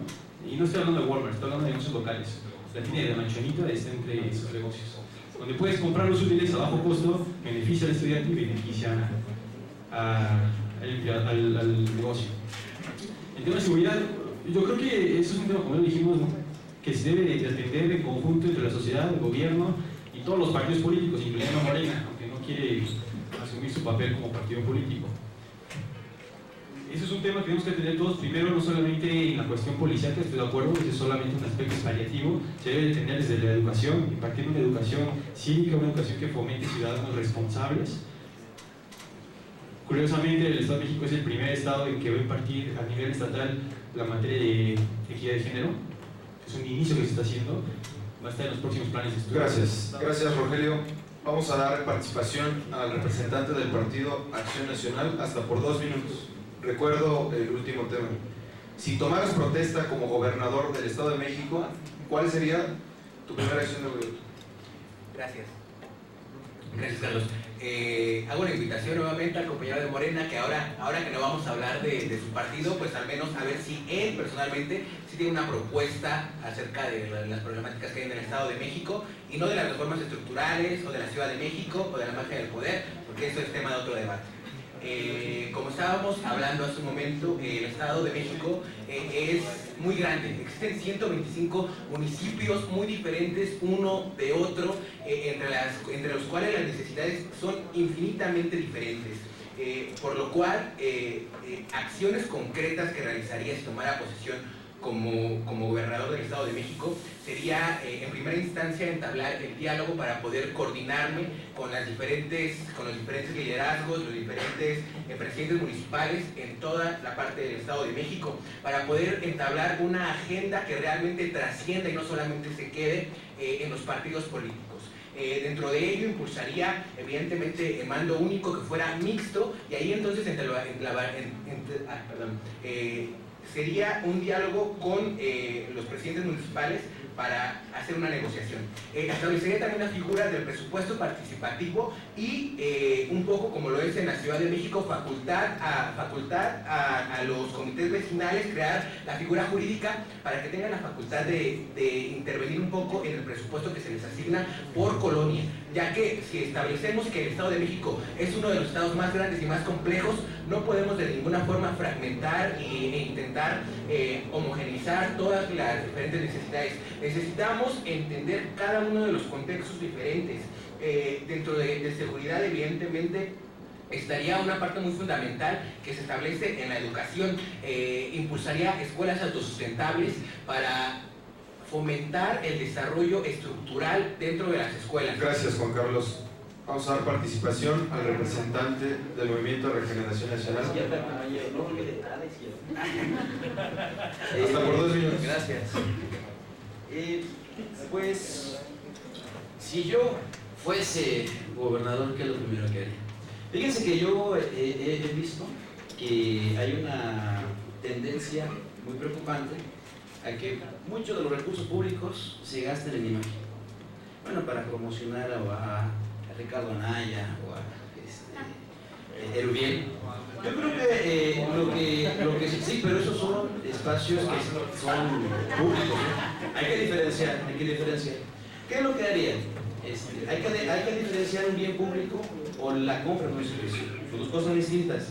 Y no estoy hablando de Walmart, estoy hablando de negocios locales. La tienda de Manchonita está entre esos negocios, donde puedes comprar los útiles a bajo costo, beneficia al estudiante y beneficia al negocio. El tema de seguridad, yo creo que eso es un tema, como ya dijimos, ¿no?, que se debe de atender en conjunto entre la sociedad, el gobierno y todos los partidos políticos, incluyendo Morena, aunque no quiere asumir su papel como partido político. Ese es un tema que tenemos que atender todos, primero no solamente en la cuestión policial, que estoy de acuerdo, ese es solamente un aspecto paliativo, se debe de tener desde la educación, impartir una educación cívica, una educación que fomente ciudadanos responsables. Curiosamente, el Estado de México es el primer estado en que va a impartir a nivel estatal la materia de equidad de género. Es un inicio que se está haciendo, va a estar en los próximos planes de estudio. Gracias Rogelio. Vamos a dar participación al representante del Partido Acción Nacional hasta por 2 minutos. Recuerdo el último tema. Si tomaras protesta como gobernador del Estado de México, ¿cuál sería tu primera acción de gobierno? Gracias. Gracias, Carlos. Hago una invitación nuevamente al compañero de Morena, que ahora que no vamos a hablar de su partido, pues al menos a ver si él personalmente sí tiene una propuesta acerca de las problemáticas que hay en el Estado de México, y no de las reformas estructurales, o de la Ciudad de México, o de la magia del poder, porque eso es tema de otro debate. Como estábamos hablando hace un momento, el Estado de México es muy grande. Existen 125 municipios muy diferentes uno de otro, entre los cuales las necesidades son infinitamente diferentes. Por lo cual, acciones concretas que realizaría si tomara posesión como gobernador del Estado de México sería, en primera instancia, entablar el diálogo para poder coordinarme con los diferentes liderazgos, los diferentes presidentes municipales en toda la parte del Estado de México, para poder entablar una agenda que realmente trascienda y no solamente se quede en los partidos políticos. Dentro de ello impulsaría evidentemente el mando único que fuera mixto, y ahí entonces sería un diálogo con los presidentes municipales para hacer una negociación. Establecería también la figura del presupuesto participativo y un poco como lo es en la Ciudad de México, facultar a los comités vecinales, crear la figura jurídica para que tengan la facultad de intervenir un poco en el presupuesto que se les asigna por colonia, ya que si establecemos que el Estado de México es uno de los estados más grandes y más complejos, no podemos de ninguna forma fragmentar e intentar homogeneizar todas las diferentes necesidades. Necesitamos entender cada uno de los contextos diferentes. Dentro de seguridad, evidentemente, estaría una parte muy fundamental que se establece en la educación. Impulsaría escuelas autosustentables para fomentar el desarrollo estructural dentro de las escuelas. Gracias, Juan Carlos. Vamos a dar participación al representante del Movimiento de Regeneración Nacional. Hasta por 2 minutos. Gracias. Pues, si yo fuese gobernador, ¿qué es lo primero que haría? Fíjense que yo he visto que hay una tendencia muy preocupante a que muchos de los recursos públicos se gasten en imagen. Bueno, para promocionar a Ricardo Anaya o a Erubiel. Yo creo que lo que sí, pero esos son espacios que son públicos, ¿no? Hay que diferenciar. ¿Qué es lo que haría? Hay que diferenciar un bien público o la compra de un servicio. Son dos cosas distintas.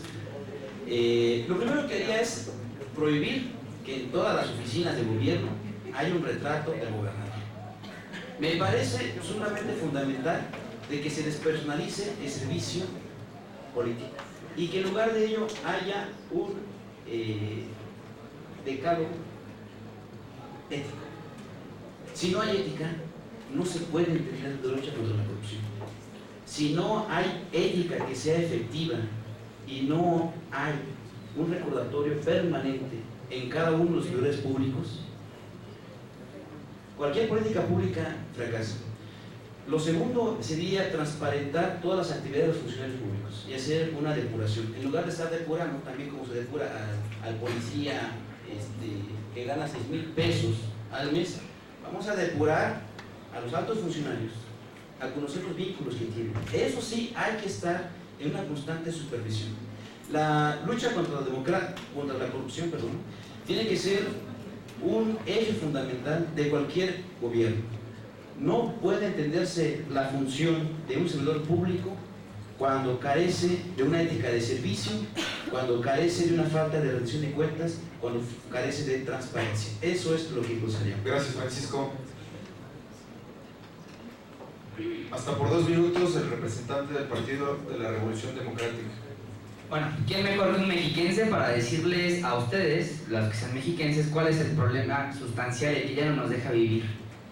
Lo primero que haría es prohibir que en todas las oficinas de gobierno haya un retrato del gobernador. Me parece sumamente fundamental de que se despersonalice el servicio político y que en lugar de ello haya un decálogo ético. Si no hay ética, no se puede entender la lucha contra la corrupción. Si no hay ética que sea efectiva y no hay un recordatorio permanente en cada uno de los servidores públicos, cualquier política pública fracasa. Lo segundo sería transparentar todas las actividades de los funcionarios públicos y hacer una depuración. En lugar de estar depurando, también como se depura al policía que gana 6,000 pesos al mes, vamos a depurar a los altos funcionarios a conocer los vínculos que tienen. Eso sí, hay que estar en una constante supervisión. La lucha contra la corrupción, tiene que ser un eje fundamental de cualquier gobierno. No puede entenderse la función de un servidor público cuando carece de una ética de servicio, cuando carece de una falta de rendición de cuentas, cuando carece de transparencia. Eso es lo que impulsaría. Gracias, Francisco. Hasta por 2 minutos el representante del Partido de la Revolución Democrática. Bueno, ¿quién mejor que un mexiquense para decirles a ustedes, los que sean mexiquenses, cuál es el problema sustancial y que ya no nos deja vivir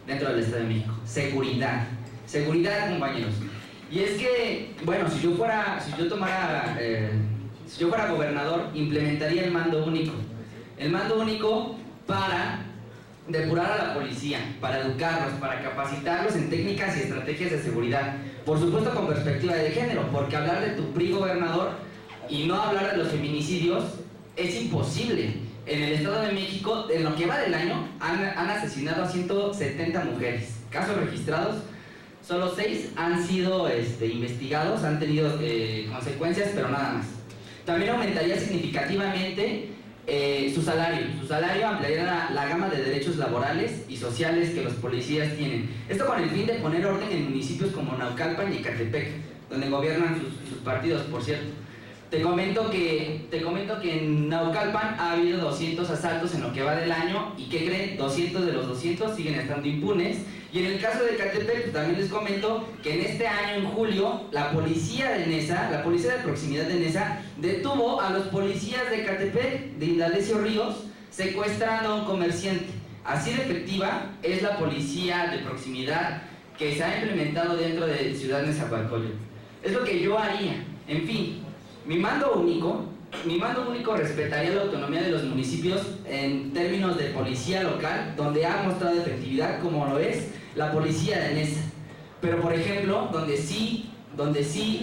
dentro del Estado de México? Seguridad. Seguridad, compañeros. Y es que, bueno, si yo fuera gobernador, implementaría el mando único. El mando único para depurar a la policía, para educarlos, para capacitarlos en técnicas y estrategias de seguridad. Por supuesto con perspectiva de género, porque hablar de tu PRI gobernador y no hablar de los feminicidios es imposible. En el Estado de México, en lo que va del año, han asesinado a 170 mujeres. Casos registrados, solo 6 han sido investigados, han tenido consecuencias, pero nada más. También aumentaría significativamente su salario ampliaría la gama de derechos laborales y sociales que los policías tienen. Esto con el fin de poner orden en municipios como Naucalpan y Ecatepec, donde gobiernan sus partidos, por cierto. Te comento que en Naucalpan ha habido 200 asaltos en lo que va del año y ¿qué creen? 200 de los 200 siguen estando impunes. Y en el caso de Ecatepec, también les comento que en este año, en julio, la policía de Nesa, la policía de proximidad de Nesa, detuvo a los policías de Ecatepec, de Indalecio Ríos, secuestrando a un comerciante. Así de efectiva es la policía de proximidad que se ha implementado dentro de Ciudad Nezahualcóyotl. Es lo que yo haría. En fin, mi mando único respetaría la autonomía de los municipios en términos de policía local, donde ha mostrado efectividad, como lo es la policía de Nesa. Pero, por ejemplo, donde sí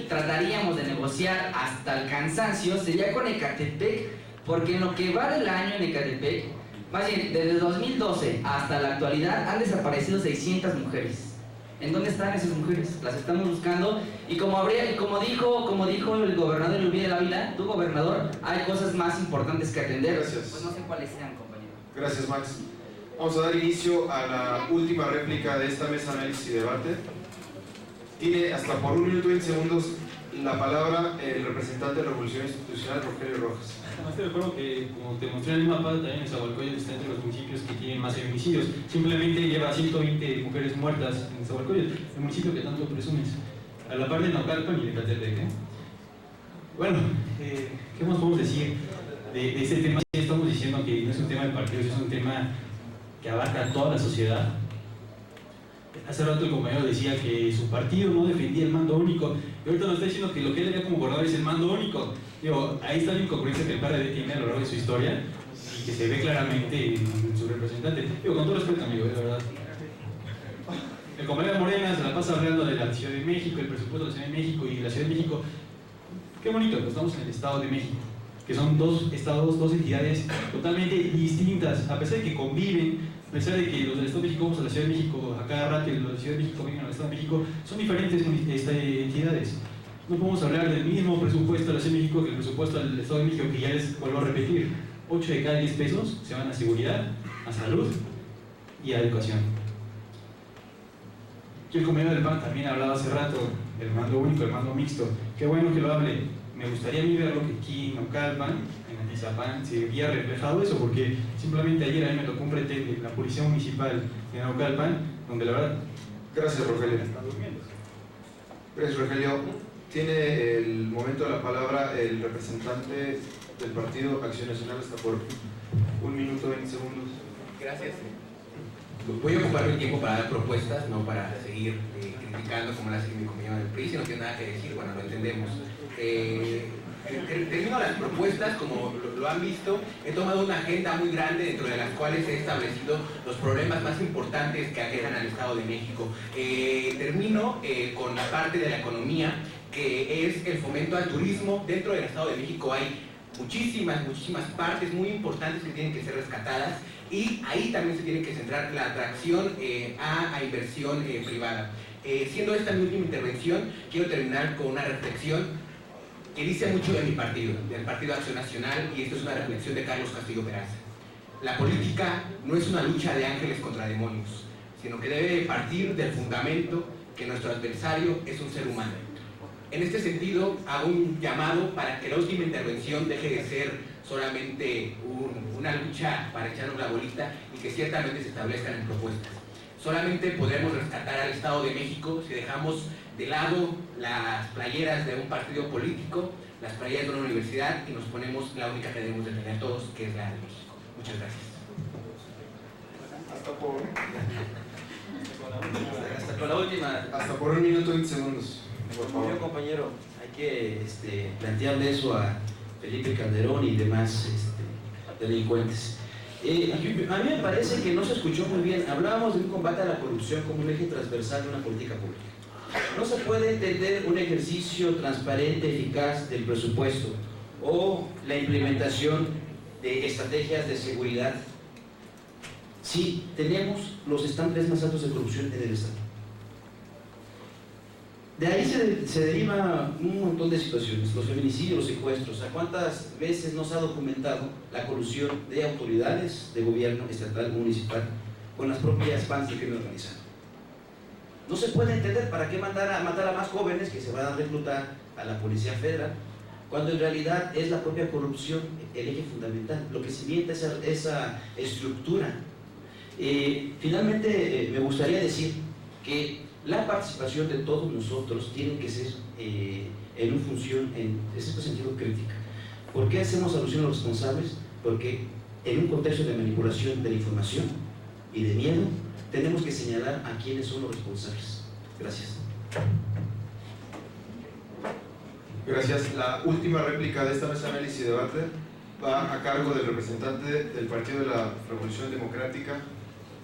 trataríamos de negociar hasta el cansancio sería con Ecatepec, porque en lo que va del año en Ecatepec, más bien, desde 2012 hasta la actualidad, han desaparecido 600 mujeres. ¿En dónde están esas mujeres? Las estamos buscando y como dijo el gobernador Uriel Ávila, tu gobernador, hay cosas más importantes que atender. Gracias. Pues no sé cuáles sean, compañero. Gracias, Max. Vamos a dar inicio a la última réplica de esta mesa de análisis y debate. Tiene hasta por 1 minuto y 20 segundos la palabra el representante de la Revolución Institucional, Rogelio Rojas. Además te recuerdo que, como te mostré en el mapa, también Nezahualcóyotl está entre los municipios que tienen más feminicidios. Simplemente lleva 120 mujeres muertas en Nezahualcóyotl, el municipio que tanto presumes, a la par de Naucalpan y de Ecatepec. Bueno, ¿qué más podemos decir de este tema? Estamos diciendo que no es un tema de partidos, es un tema que abarca a toda la sociedad. Hace rato el compañero decía que su partido no defendía el mando único, y ahorita nos está diciendo que lo que él ve como gobernador es el mando único. Digo, ahí está la incongruencia que el PRD tiene a lo largo de su historia y que se ve claramente en su representante. Digo, con todo respeto, amigo, la verdad. El compañero Morena se la pasa hablando de la Ciudad de México, el presupuesto de la Ciudad de México y la Ciudad de México. Qué bonito, pues estamos en el Estado de México, que son dos estados, dos entidades totalmente distintas, a pesar de que conviven. A pesar de que los del Estado de México vamos a la Ciudad de México a cada rato y los de la Ciudad de México vienen al Estado de México, son diferentes entidades. No podemos hablar del mismo presupuesto de la Ciudad de México que el presupuesto del Estado de México, que ya les vuelvo a repetir. 8 de cada 10 pesos se van a seguridad, a salud y a educación. Y el compañero del PAN también hablaba hace rato del mando único, del mando mixto. Qué bueno que lo hable. Me gustaría a mí verlo que aquí en Naucalpan, en Atizapán, se había reflejado eso, porque simplemente ayer a mí me tocó un pretende en la Policía Municipal de Naucalpan, donde la verdad... Gracias, Rogelio. Están durmiendo. Gracias, Rogelio. Tiene el momento de la palabra el representante del Partido Acción Nacional hasta por 1 minuto 20 segundos. Gracias. Voy a ocupar mi tiempo para dar propuestas, no para seguir criticando como lo hace mi compañero del PRI, si no tiene nada que decir, bueno, lo entendemos. Termino las propuestas, como lo han visto, he tomado una agenda muy grande dentro de las cuales he establecido los problemas más importantes que aquejan al Estado de México. Termino con la parte de la economía, que es el fomento al turismo. Dentro del Estado de México hay muchísimas partes muy importantes que tienen que ser rescatadas, y ahí también se tiene que centrar la atracción a inversión privada. Siendo esta mi última intervención, quiero terminar con una reflexión que dice mucho de mi partido, del Partido Acción Nacional, y esto es una reflexión de Carlos Castillo Peraza. La política no es una lucha de ángeles contra demonios, sino que debe partir del fundamento que nuestro adversario es un ser humano. En este sentido, hago un llamado para que la última intervención deje de ser solamente una lucha para echarnos la bolita y que ciertamente se establezcan en propuestas. Solamente podremos rescatar al Estado de México si dejamos de lado las playeras de un partido político, las playeras de una universidad y nos ponemos la única que debemos de tener todos, que es la de México. Muchas gracias. Hasta con la última. Hasta por 1 minuto y 20 segundos. Por Yo, favor. compañero, hay que plantearle eso a Felipe Calderón y demás delincuentes. A mí me parece que no se escuchó muy bien. Hablábamos de un combate a la corrupción como un eje transversal de una política pública. No se puede entender un ejercicio transparente, eficaz del presupuesto o la implementación de estrategias de seguridad si tenemos los estándares más altos de corrupción en el Estado. De ahí se deriva un montón de situaciones, los feminicidios, los secuestros. ¿A cuántas veces nos ha documentado la colusión de autoridades de gobierno estatal, municipal, con las propias bandas de crimen organizado? No se puede entender para qué matar a más jóvenes que se van a reclutar a la Policía Federal, cuando en realidad es la propia corrupción el eje fundamental, lo que cimente esa estructura. Finalmente, me gustaría decir que la participación de todos nosotros tiene que ser en una función, en este sentido, crítica. ¿Por qué hacemos alusión a los responsables? Porque en un contexto de manipulación de la información y de miedo, tenemos que señalar a quiénes son los responsables. Gracias. Gracias. La última réplica de esta mesa de análisis y debate va a cargo del representante del Partido de la Revolución Democrática.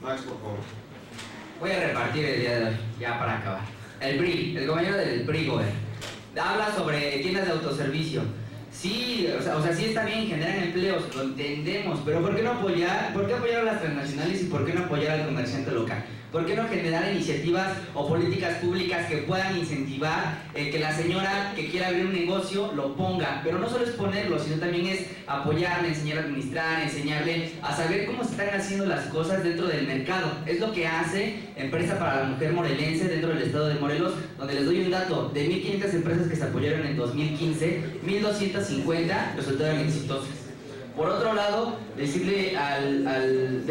Max, por favor. Voy a repartir el día de hoy, ya para acabar. El BRI, el compañero del BRI, Gober, habla sobre tiendas de autoservicio. Sí, o sea, sí está bien, generan empleos, lo entendemos, pero ¿por qué no apoyar? ¿Por qué apoyar a las transnacionales y por qué no apoyar al comerciante local? ¿Por qué no generar iniciativas o políticas públicas que puedan incentivar que la señora que quiera abrir un negocio lo ponga? Pero no solo es ponerlo, sino también es apoyarle, enseñarle a administrar, enseñarle a saber cómo se están haciendo las cosas dentro del mercado. Es lo que hace Empresa para la Mujer Morelense dentro del estado de Morelos, donde les doy un dato: de 1.500 empresas que se apoyaron en 2015, 1.250 resultaron exitosas. Por otro lado, decirle al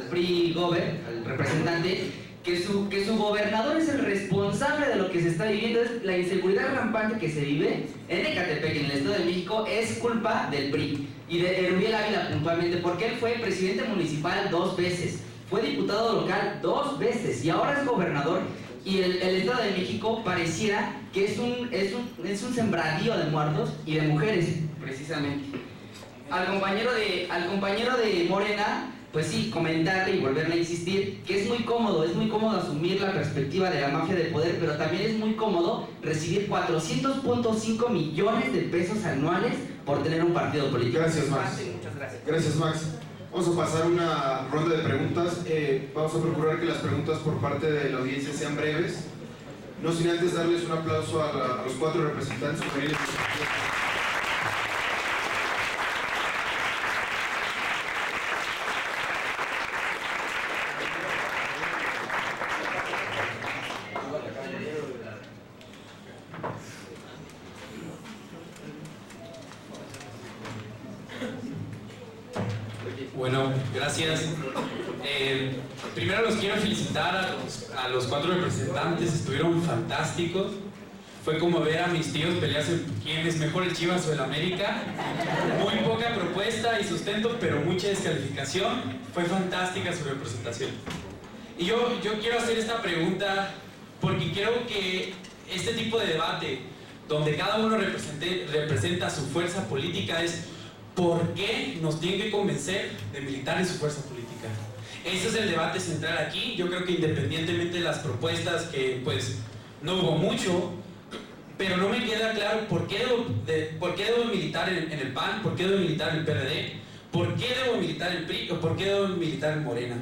PRI Gober, al representante, que su gobernador es el responsable de lo que se está viviendo. Es la inseguridad rampante que se vive en Ecatepec, en el Estado de México, es culpa del PRI y de Erubiel Ávila puntualmente, porque él fue presidente municipal 2 veces, fue diputado local 2 veces y ahora es gobernador. Y el Estado de México pareciera que es un sembradío de muertos y de mujeres, precisamente. Al compañero de Morena, pues sí, comentarle y volverle a insistir que es muy cómodo asumir la perspectiva de la mafia del poder, pero también es muy cómodo recibir 400.5 millones de pesos anuales por tener un partido político. Gracias, Max. Muchas gracias. Gracias, Max. Vamos a pasar una ronda de preguntas. Vamos a procurar que las preguntas por parte de la audiencia sean breves. No sin antes darles un aplauso a los 4 representantes juveniles. Bueno, gracias. Primero los quiero felicitar a los 4 representantes, estuvieron fantásticos. Fue como ver a mis tíos pelearse quién es mejor, el Chivas o el América. Muy poca propuesta y sustento, pero mucha descalificación. Fue fantástica su representación. Y yo quiero hacer esta pregunta porque creo que este tipo de debate, donde cada uno representa su fuerza política, es ¿por qué nos tienen que convencer de militar en su fuerza política? Ese es el debate central aquí. Yo creo que independientemente de las propuestas, que pues no hubo mucho, pero no me queda claro por qué debo militar en el PAN, por qué debo militar en el PRD, por qué debo militar en el PRI o por qué debo militar en Morena.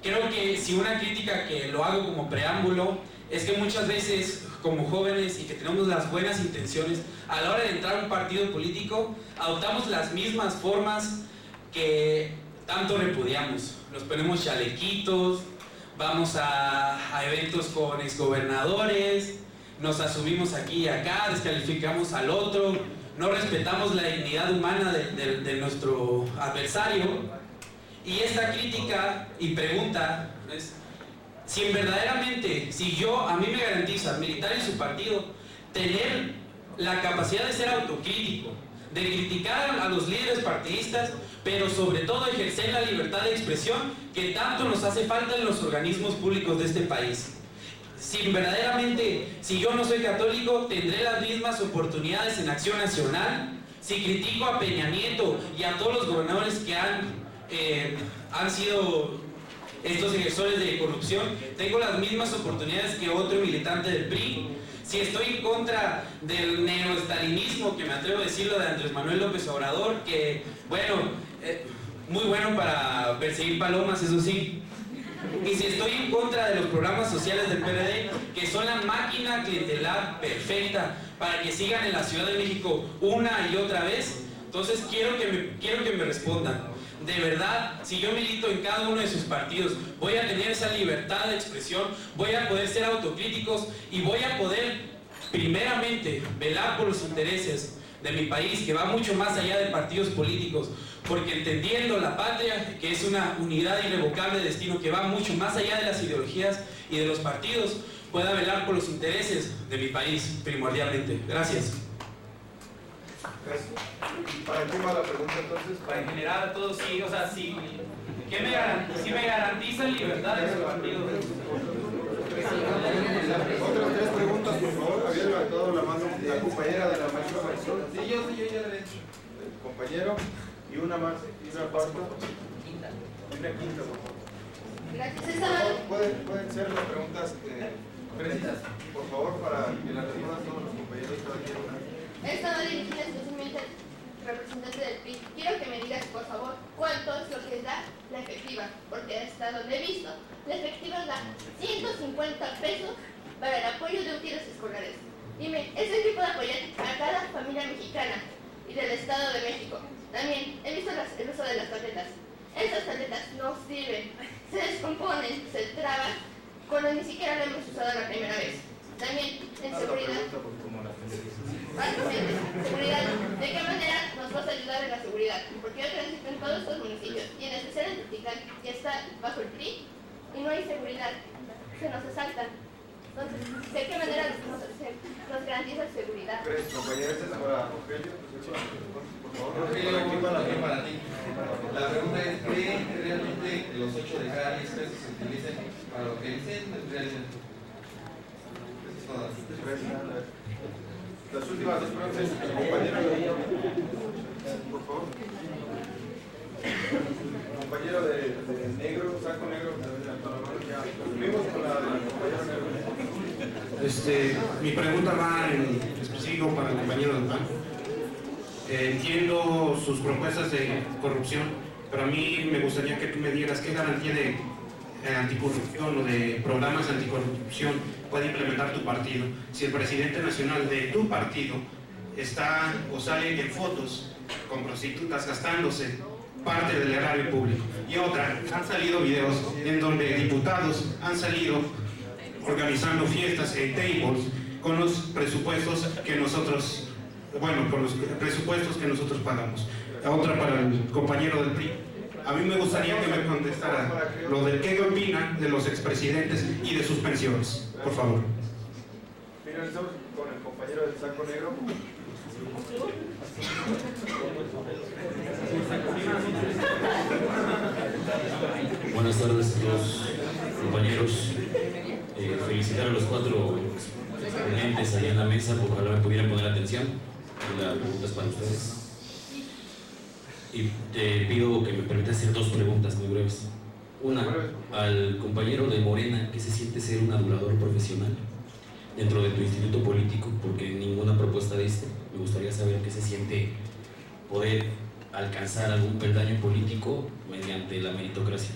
creo que si una crítica que lo hago como preámbulo es que muchas veces como jóvenes y que tenemos las buenas intenciones, a la hora de entrar a un partido político adoptamos las mismas formas que tanto repudiamos. Nos ponemos chalequitos, vamos a eventos con exgobernadores, nos asumimos aquí y acá, descalificamos al otro, no respetamos la dignidad humana de nuestro adversario. Y esta crítica y pregunta es, si verdaderamente, si a mí me garantiza, militar en su partido, tener la capacidad de ser autocrítico, de criticar a los líderes partidistas, pero sobre todo ejercer la libertad de expresión que tanto nos hace falta en los organismos públicos de este país. Si verdaderamente, si yo no soy católico, tendré las mismas oportunidades en Acción Nacional. Si critico a Peña Nieto y a todos los gobernadores que han sido estos ejersores de corrupción, tengo las mismas oportunidades que otro militante del PRI. Si estoy en contra del neoestalinismo, que me atrevo a decirlo, de Andrés Manuel López Obrador, que, bueno, muy bueno para perseguir palomas, eso sí. Y si estoy en contra de los programas sociales del PRD, que son la máquina clientelar perfecta para que sigan en la Ciudad de México una y otra vez, entonces quiero que me respondan. De verdad, si yo milito en cada uno de sus partidos, voy a tener esa libertad de expresión, voy a poder ser autocríticos y voy a poder, primeramente, velar por los intereses de mi país, que va mucho más allá de partidos políticos, porque entendiendo la patria, que es una unidad irrevocable de destino que va mucho más allá de las ideologías y de los partidos, pueda velar por los intereses de mi país primordialmente. Gracias. ¿Para qué va la pregunta entonces? Para en general a todos, sí, o sea, sí. Si me garantizan libertad de su partido. Otras tres preguntas, por favor. Había levantado la mano la compañera de la maestra Marisol. Sí, yo ya le he hecho. El compañero y una más, y una cuarta. Una quinta, por favor. Gracias. Pueden ser las preguntas precisas, por favor, para que las respondan todos los compañeros. Cada quien una. Esta va dirigida especialmente al representante del PRI. Quiero que me digas, por favor, cuánto es lo que da la efectiva, porque hasta donde he visto, la efectiva da 150 pesos para el apoyo de útiles escolares. Dime, ¿es el tipo de apoyar a cada familia mexicana y del Estado de México? También he visto el uso de las tabletas. Esas tabletas no sirven, se descomponen, se traban, cuando ni siquiera la hemos usado la primera vez. También, en seguridad. Seguridad. ¿De qué manera nos vas a ayudar en la seguridad? Porque yo transito en todos estos municipios, y en especial en Tultitlán, que está bajo el PRI, y no hay seguridad. Se nos asaltan. Entonces, ¿de qué manera nos garantiza seguridad? Tres compañeras, es para Rogelio. Por favor, Rogelio, para ti. La pregunta es, ¿creen que realmente los 8 de cada 10 pesos se utilicen para lo que dicen realmente? Las últimas dos preguntas, el compañero por favor. Compañero de negro, saco negro, ya. Vimos con la compañera negro. Mi pregunta va en específico para el compañero del PAN. Entiendo sus propuestas de corrupción, pero a mí me gustaría que tú me dieras qué garantía de anticorrupción o de programas anticorrupción puede implementar tu partido si el presidente nacional de tu partido está o sale en fotos con prostitutas gastándose parte del erario público. Y otra, han salido videos en donde diputados han salido organizando fiestas en tables con los presupuestos que nosotros, pagamos. Otra para el compañero del PRI. A mí me gustaría que me contestara lo de qué opina de los expresidentes y de sus pensiones, por favor. Finalizamos con el compañero del saco negro. Buenas tardes a todos, compañeros. Felicitar a los 4 ponentes allá en la mesa, ojalá me pudieran poner atención. La pregunta es para ustedes. Y te pido que me permitas hacer 2 preguntas muy breves. Una, al compañero de Morena, ¿qué se siente ser un adulador profesional dentro de tu instituto político? Porque ninguna propuesta diste. Me gustaría saber qué se siente poder alcanzar algún peldaño político mediante la meritocracia.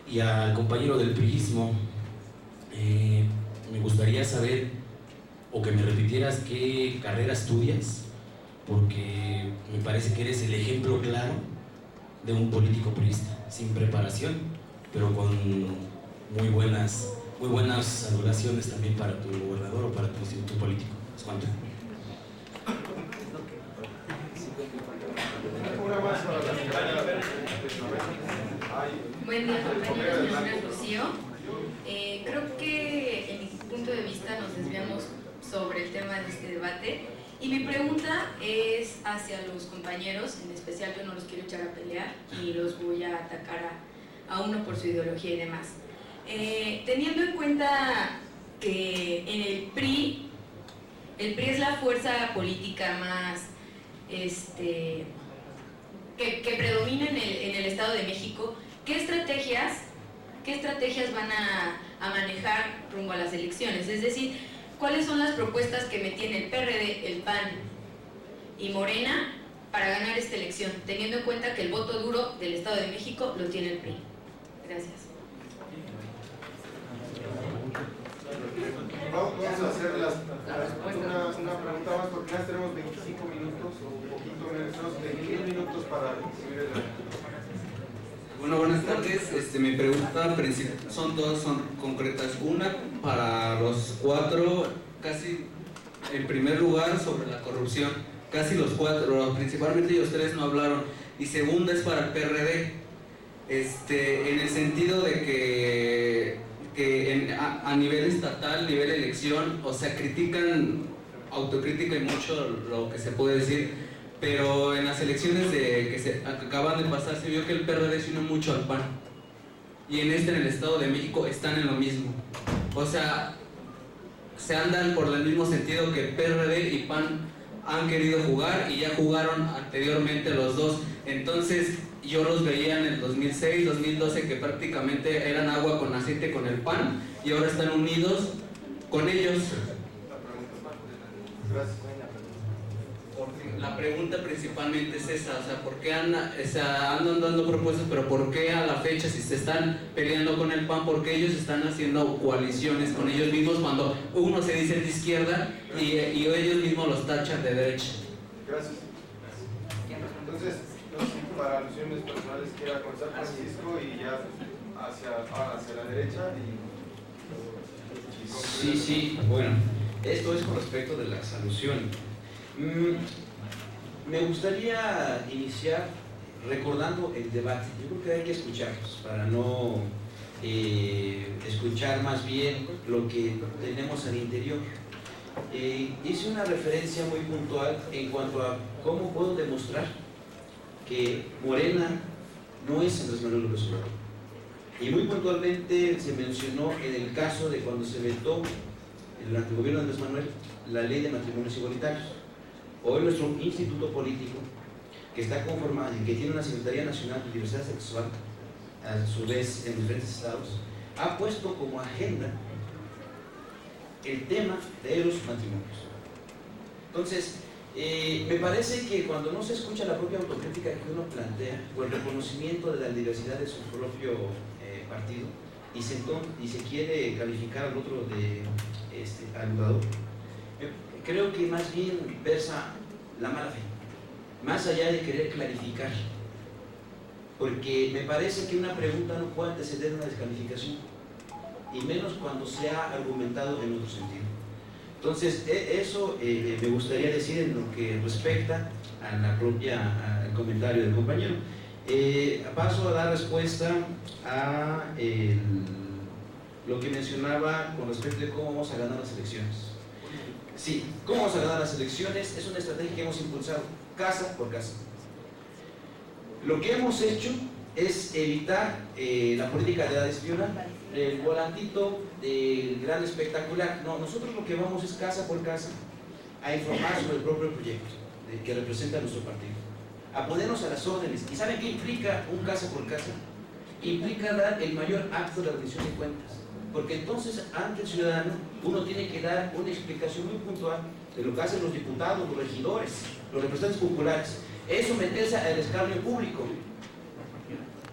Y al compañero del priismo, me gustaría saber, o que me repitieras qué carrera estudias, porque me parece que eres el ejemplo claro de un político priista, sin preparación, pero con muy buenas adulaciones también para tu gobernador o para tu instituto político. ¿Es cuánto? Buen día, compañeros. Mi nombre es Rocío. Creo que en mi punto de vista nos desviamos sobre el tema de este debate y mi pregunta es hacia los compañeros, en especial yo no los quiero echar a pelear ni los voy a atacar a uno por su ideología y demás. Teniendo en cuenta que en el PRI es la fuerza política más que predomina en el Estado de México, ¿qué estrategias van a manejar rumbo a las elecciones? Es decir, ¿cuáles son las propuestas que me tiene el PRD, el PAN y Morena para ganar esta elección, teniendo en cuenta que el voto duro del Estado de México lo tiene el PRI? Gracias. Vamos a hacer una pregunta más porque ya tenemos 25 minutos o un poquito menos, tenemos 21 minutos para recibir el... Bueno, buenas tardes. Mi pregunta son todas concretas. Una para los cuatro, casi en primer lugar sobre la corrupción. Casi los cuatro, principalmente ellos tres no hablaron. Y segunda es para el PRD. En el sentido de que a nivel estatal, nivel elección, o sea, autocrítica y mucho lo que se puede decir, pero en las elecciones que acaban de pasar se vio que el PRD se unió mucho al PAN, y en el Estado de México están en lo mismo, o sea, se andan por el mismo sentido que PRD y PAN han querido jugar y ya jugaron anteriormente los dos. Entonces yo los veía en el 2006, 2012 que prácticamente eran agua con aceite con el PAN y ahora están unidos con ellos. La pregunta principalmente es esa, o sea, ¿por qué andan dando propuestas, pero por qué a la fecha, si se están peleando con el PAN, por qué ellos están haciendo coaliciones con ellos mismos cuando uno se dice de izquierda y ellos mismos los tachan de derecha? Gracias. Entonces, no sé, para alusiones personales quiera comenzar Francisco y ya hacia la derecha y Sí, bueno, esto es con respecto de las alusiones. Me gustaría iniciar recordando el debate. Yo creo que hay que escucharlos para no escuchar más bien lo que tenemos al interior. Hice una referencia muy puntual en cuanto a cómo puedo demostrar que Morena no es Andrés Manuel López Obrador. Y muy puntualmente se mencionó en el caso de cuando se vetó durante el gobierno de Andrés Manuel la ley de matrimonios igualitarios. Hoy nuestro instituto político, que está conformado y que tiene una Secretaría Nacional de Diversidad Sexual, a su vez en diferentes estados, ha puesto como agenda el tema de los matrimonios. Entonces, me parece que cuando no se escucha la propia autocrítica que uno plantea, o el reconocimiento de la diversidad de su propio partido, y se quiere calificar al otro de alugador, creo que más bien versa la mala fe, más allá de querer clarificar, porque me parece que una pregunta no puede anteceder una descalificación, y menos cuando se ha argumentado en otro sentido. Entonces, eso me gustaría decir en lo que respecta a al comentario del compañero. Paso a dar respuesta a lo que mencionaba con respecto de cómo vamos a ganar las elecciones. Sí, ¿cómo vamos a ganar las elecciones? Es una estrategia que hemos impulsado casa por casa. Lo que hemos hecho es evitar la política de edad espional, el volantito del gran espectacular. No, nosotros lo que vamos es casa por casa a informar sobre el propio proyecto que representa nuestro partido, a ponernos a las órdenes. ¿Y saben qué implica un casa por casa? Implica dar el mayor acto de rendición de cuentas, porque entonces ante el ciudadano uno tiene que dar una explicación muy puntual de lo que hacen los diputados, los regidores, los representantes populares. Es someterse al escarnio público.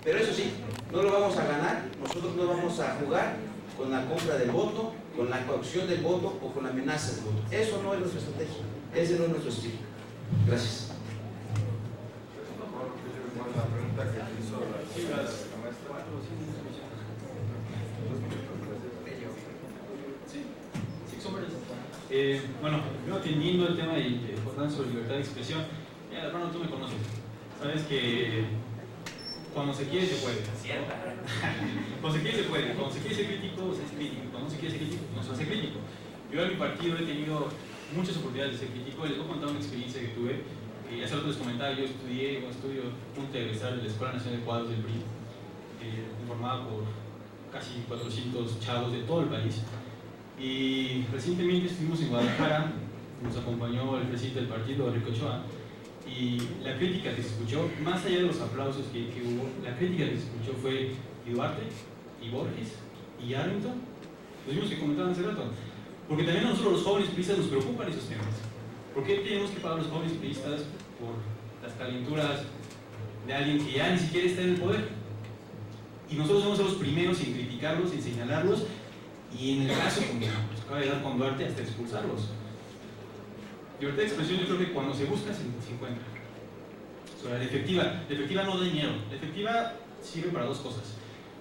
Pero eso sí, No lo vamos a ganar, nosotros no vamos a jugar con la compra del voto, con la coacción del voto o con la amenaza del voto. Eso no es nuestra estrategia, ese no es nuestro estilo. Gracias. La pregunta que hizo la maestra. Bueno, yo atendiendo el tema de importancia sobre libertad de expresión, ya hermano, tú me conoces. Sabes que cuando se quiere se puede. Cuando se quiere se puede. Cuando se quiere ser crítico, se es crítico. Cuando no se quiere ser crítico, no se hace crítico. Yo en mi partido he tenido muchas oportunidades de ser crítico. Les voy a contar una experiencia que tuve. Hace rato les comentaba, yo estudio punto de egresar de la Escuela Nacional de Cuadros del PRI, formada por casi 400 chavos de todo el país. Y recientemente estuvimos en Guadalajara, nos acompañó el presidente del partido, Enrique Ochoa, y la crítica que se escuchó, más allá de los aplausos que hubo, la crítica que se escuchó fue y Duarte, y Borges, y Arrington, los mismos que comentaban hace rato. Porque también a nosotros los jóvenes priistas nos preocupan esos temas. ¿Por qué tenemos que pagar a los jóvenes priistas por las calenturas de alguien que ya ni siquiera está en el poder? Y nosotros vamos a ser los primeros en criticarlos, en señalarlos, y en el caso, como nos acaba de dar con Duarte, hasta expulsarlos. Libertad de expresión, yo creo que cuando se busca, se encuentra. Sobre la efectiva no da dinero. La efectiva sirve para dos cosas.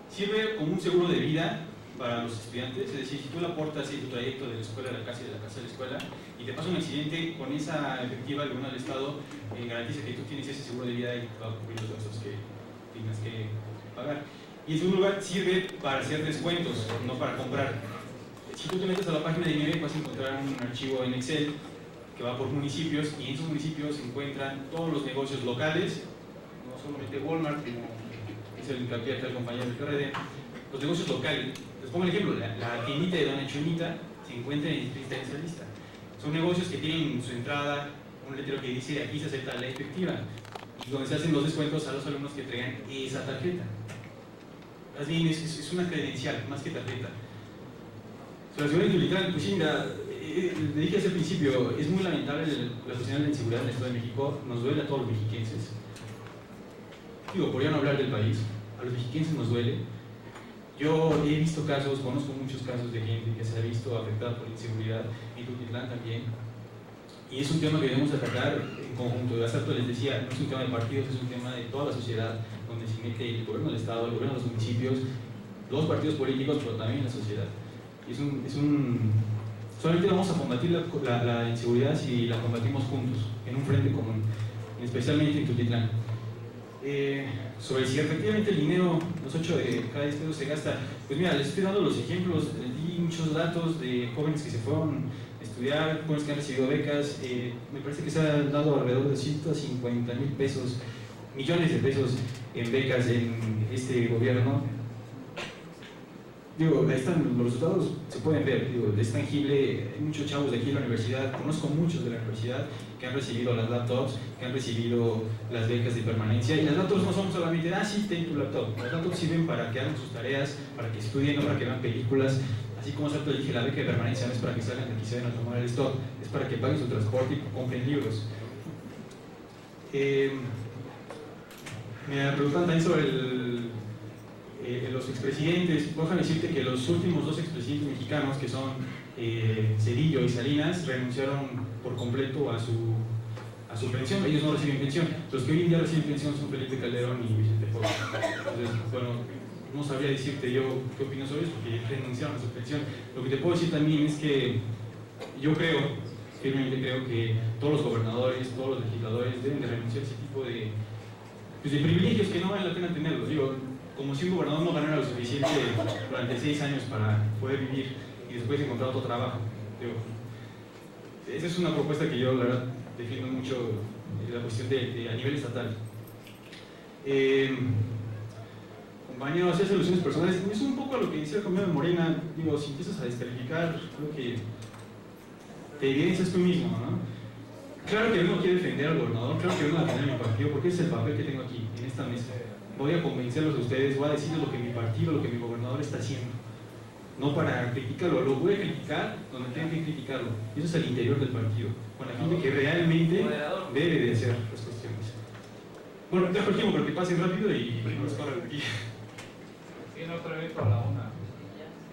Sirve como un seguro de vida para los estudiantes, es decir, si tú le aportas en tu trayecto de la escuela a la casa y de la casa a la escuela, y te pasa un accidente, con esa efectiva, el gobierno del Estado garantiza que tú tienes ese seguro de vida y te va a cubrir los gastos que tengas que pagar. Y en segundo lugar, sirve para hacer descuentos, no para comprar. Si tú te metes a la página de INEVE, vas a encontrar un archivo en Excel que va por municipios, y en esos municipios se encuentran todos los negocios locales, no solamente Walmart, como es el hincapié acá el compañero del PRD, los negocios locales. Les pongo el ejemplo, la tiendita de Doña Chonita se encuentra en esta lista. Son negocios que tienen en su entrada un letrero que dice aquí se acepta la efectiva, y donde se hacen los descuentos a los alumnos que traigan esa tarjeta. Más bien es una credencial, más que tarjeta. Sobre la seguridad integral, pues sí, le dije hace el principio, es muy lamentable la situación de la inseguridad en el Estado de México, nos duele a todos los mexiquenses. Digo, por ya no hablar del país, a los mexiquenses nos duele. Yo he visto casos, conozco muchos casos de gente que se ha visto afectada por la inseguridad, en Tultitlán también. Y es un tema que debemos atacar en conjunto. Hace rato les decía, no es un tema de partidos, es un tema de toda la sociedad, donde se mete el gobierno del Estado, el gobierno de los municipios, los partidos políticos, pero también la sociedad. Y solamente vamos a combatir la inseguridad si la combatimos juntos, en un frente común, especialmente en Tultitlán. Sobre si efectivamente el dinero, los 8 de cada 10 pesos se gasta, pues mira, les estoy dando los ejemplos, les di muchos datos de jóvenes que se fueron a estudiar, jóvenes que han recibido becas, me parece que se han dado alrededor de 150,000 pesos, millones de pesos en becas en este gobierno. Digo, ahí están los resultados, se pueden ver, digo, es tangible. Hay muchos chavos de aquí en la universidad, conozco muchos de la universidad que han recibido las laptops, que han recibido las becas de permanencia, y las laptops no son solamente, sí, ten tu laptop. Las laptops sirven para que hagan sus tareas, para que estudien, no para que vean películas. Así como hace rato dije, la beca de permanencia no es para que salgan de aquí se vayan a tomar el stock, es para que paguen su transporte y compren libros. Me preguntan también sobre los expresidentes. Déjame decirte que los últimos 2 expresidentes mexicanos, que son Zedillo y Salinas, renunciaron por completo a su pensión. Ellos no reciben pensión. Los que hoy en día reciben pensión son Felipe Calderón y Vicente Fox. Entonces, bueno, no sabría decirte yo qué opino sobre eso, porque renunciaron a su pensión. Lo que te puedo decir también es que yo firmemente creo que todos los gobernadores, todos los legisladores deben de renunciar a ese tipo de privilegios que no vale la pena tenerlos. Digo, como si un gobernador no ganara lo suficiente durante 6 años para poder vivir y después encontrar otro trabajo. Digo, esa es una propuesta que yo, la verdad, defiendo mucho, la cuestión a nivel estatal. Compañero, hacer soluciones personales, es un poco a lo que decía el compañero de Morena. Digo, si empiezas a descalificar, creo que te evidencias tú mismo, ¿no? Claro que uno quiere defender al gobernador, claro que uno va a defender a mi partido, porque ese es el papel que tengo aquí, en esta mesa. Voy a convencerlos a ustedes, voy a decirles lo que mi partido, lo que mi gobernador está haciendo. No para criticarlo, lo voy a criticar donde tenga que criticarlo. Y eso es al interior del partido, con la gente que realmente debe de hacer las cuestiones. Bueno, dejo el tiempo para que pasen rápido y no les corran aquí. tiene otra vez para la una.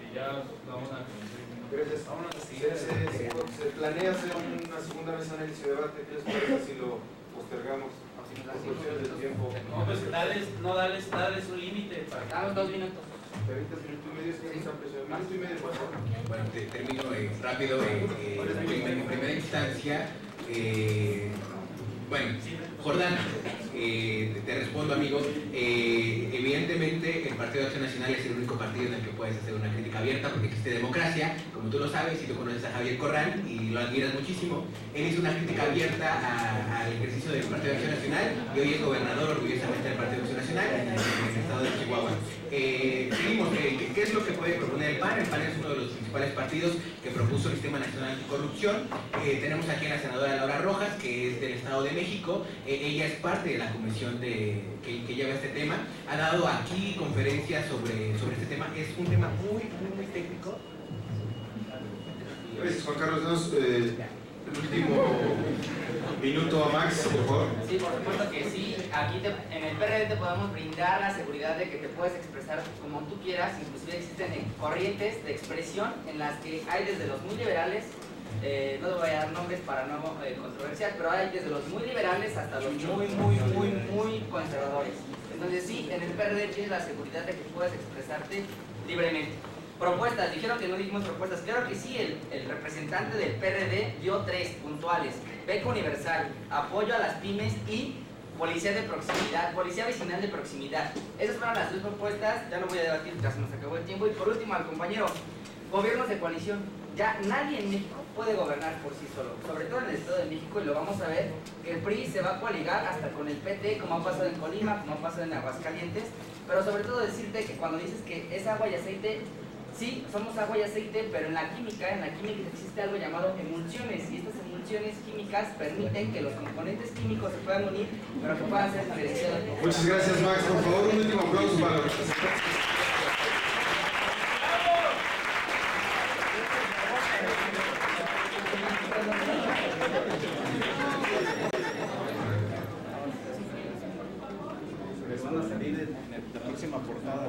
Y ya la una. Gracias. Se planea hacer una segunda mesa de análisis y debate. ¿Qué les parece si lo postergamos? Por cuestiones del tiempo. No, pues darles un límite para Damos 2 minutos. Minuto y medio, minuto y medio. Bueno, termino rápido. En primera instancia, bueno, Jordán, te respondo, amigo. Evidentemente, el Partido de Acción Nacional es el único partido en el que puedes hacer una crítica abierta porque existe democracia, como tú lo sabes, y tú conoces a Javier Corral y lo admiras muchísimo. Él hizo una crítica abierta al ejercicio del Partido de Acción Nacional y hoy es gobernador orgullosamente del Partido de Acción Nacional en el estado de Chihuahua. Seguimos, ¿qué es lo que puede proponer el PAN? El PAN es uno de los principales partidos que propuso el Sistema Nacional Anticorrupción. Tenemos aquí a la senadora Laura Rojas, que es del Estado de México. Ella es parte de la comisión que lleva este tema. Ha dado aquí conferencias sobre este tema. Es un tema muy técnico. Gracias, Juan Carlos. El último minuto a Max, por favor. Sí, por supuesto que sí. Aquí en el PRD te podemos brindar la seguridad de que te puedes expresar como tú quieras. Inclusive existen corrientes de expresión en las que hay desde los muy liberales, no te voy a dar nombres para no controversial, pero hay desde los muy liberales hasta los muy conservadores. Entonces sí, en el PRD tienes la seguridad de que puedes expresarte libremente. Propuestas, dijeron que no dijimos propuestas. Claro que sí, el representante del PRD dio 3 puntuales: beca universal, apoyo a las pymes y policía de proximidad, policía vecinal de proximidad. Esas fueron las 3 propuestas. Ya no voy a debatir, ya se nos acabó el tiempo. Y por último, al compañero, gobiernos de coalición. Ya nadie en México puede gobernar por sí solo, sobre todo en el Estado de México, y lo vamos a ver, que el PRI se va a coaligar hasta con el PT, como ha pasado en Colima, como ha pasado en Aguascalientes. Pero sobre todo decirte que cuando dices que es agua y aceite, sí, somos agua y aceite, pero en la química existe algo llamado emulsiones, y estas emulsiones químicas permiten que los componentes químicos se puedan unir, pero que puedan ser diferenciados. Muchas gracias, Max. Por favor, un último aplauso para los representantes. Les van a salir en la próxima portada.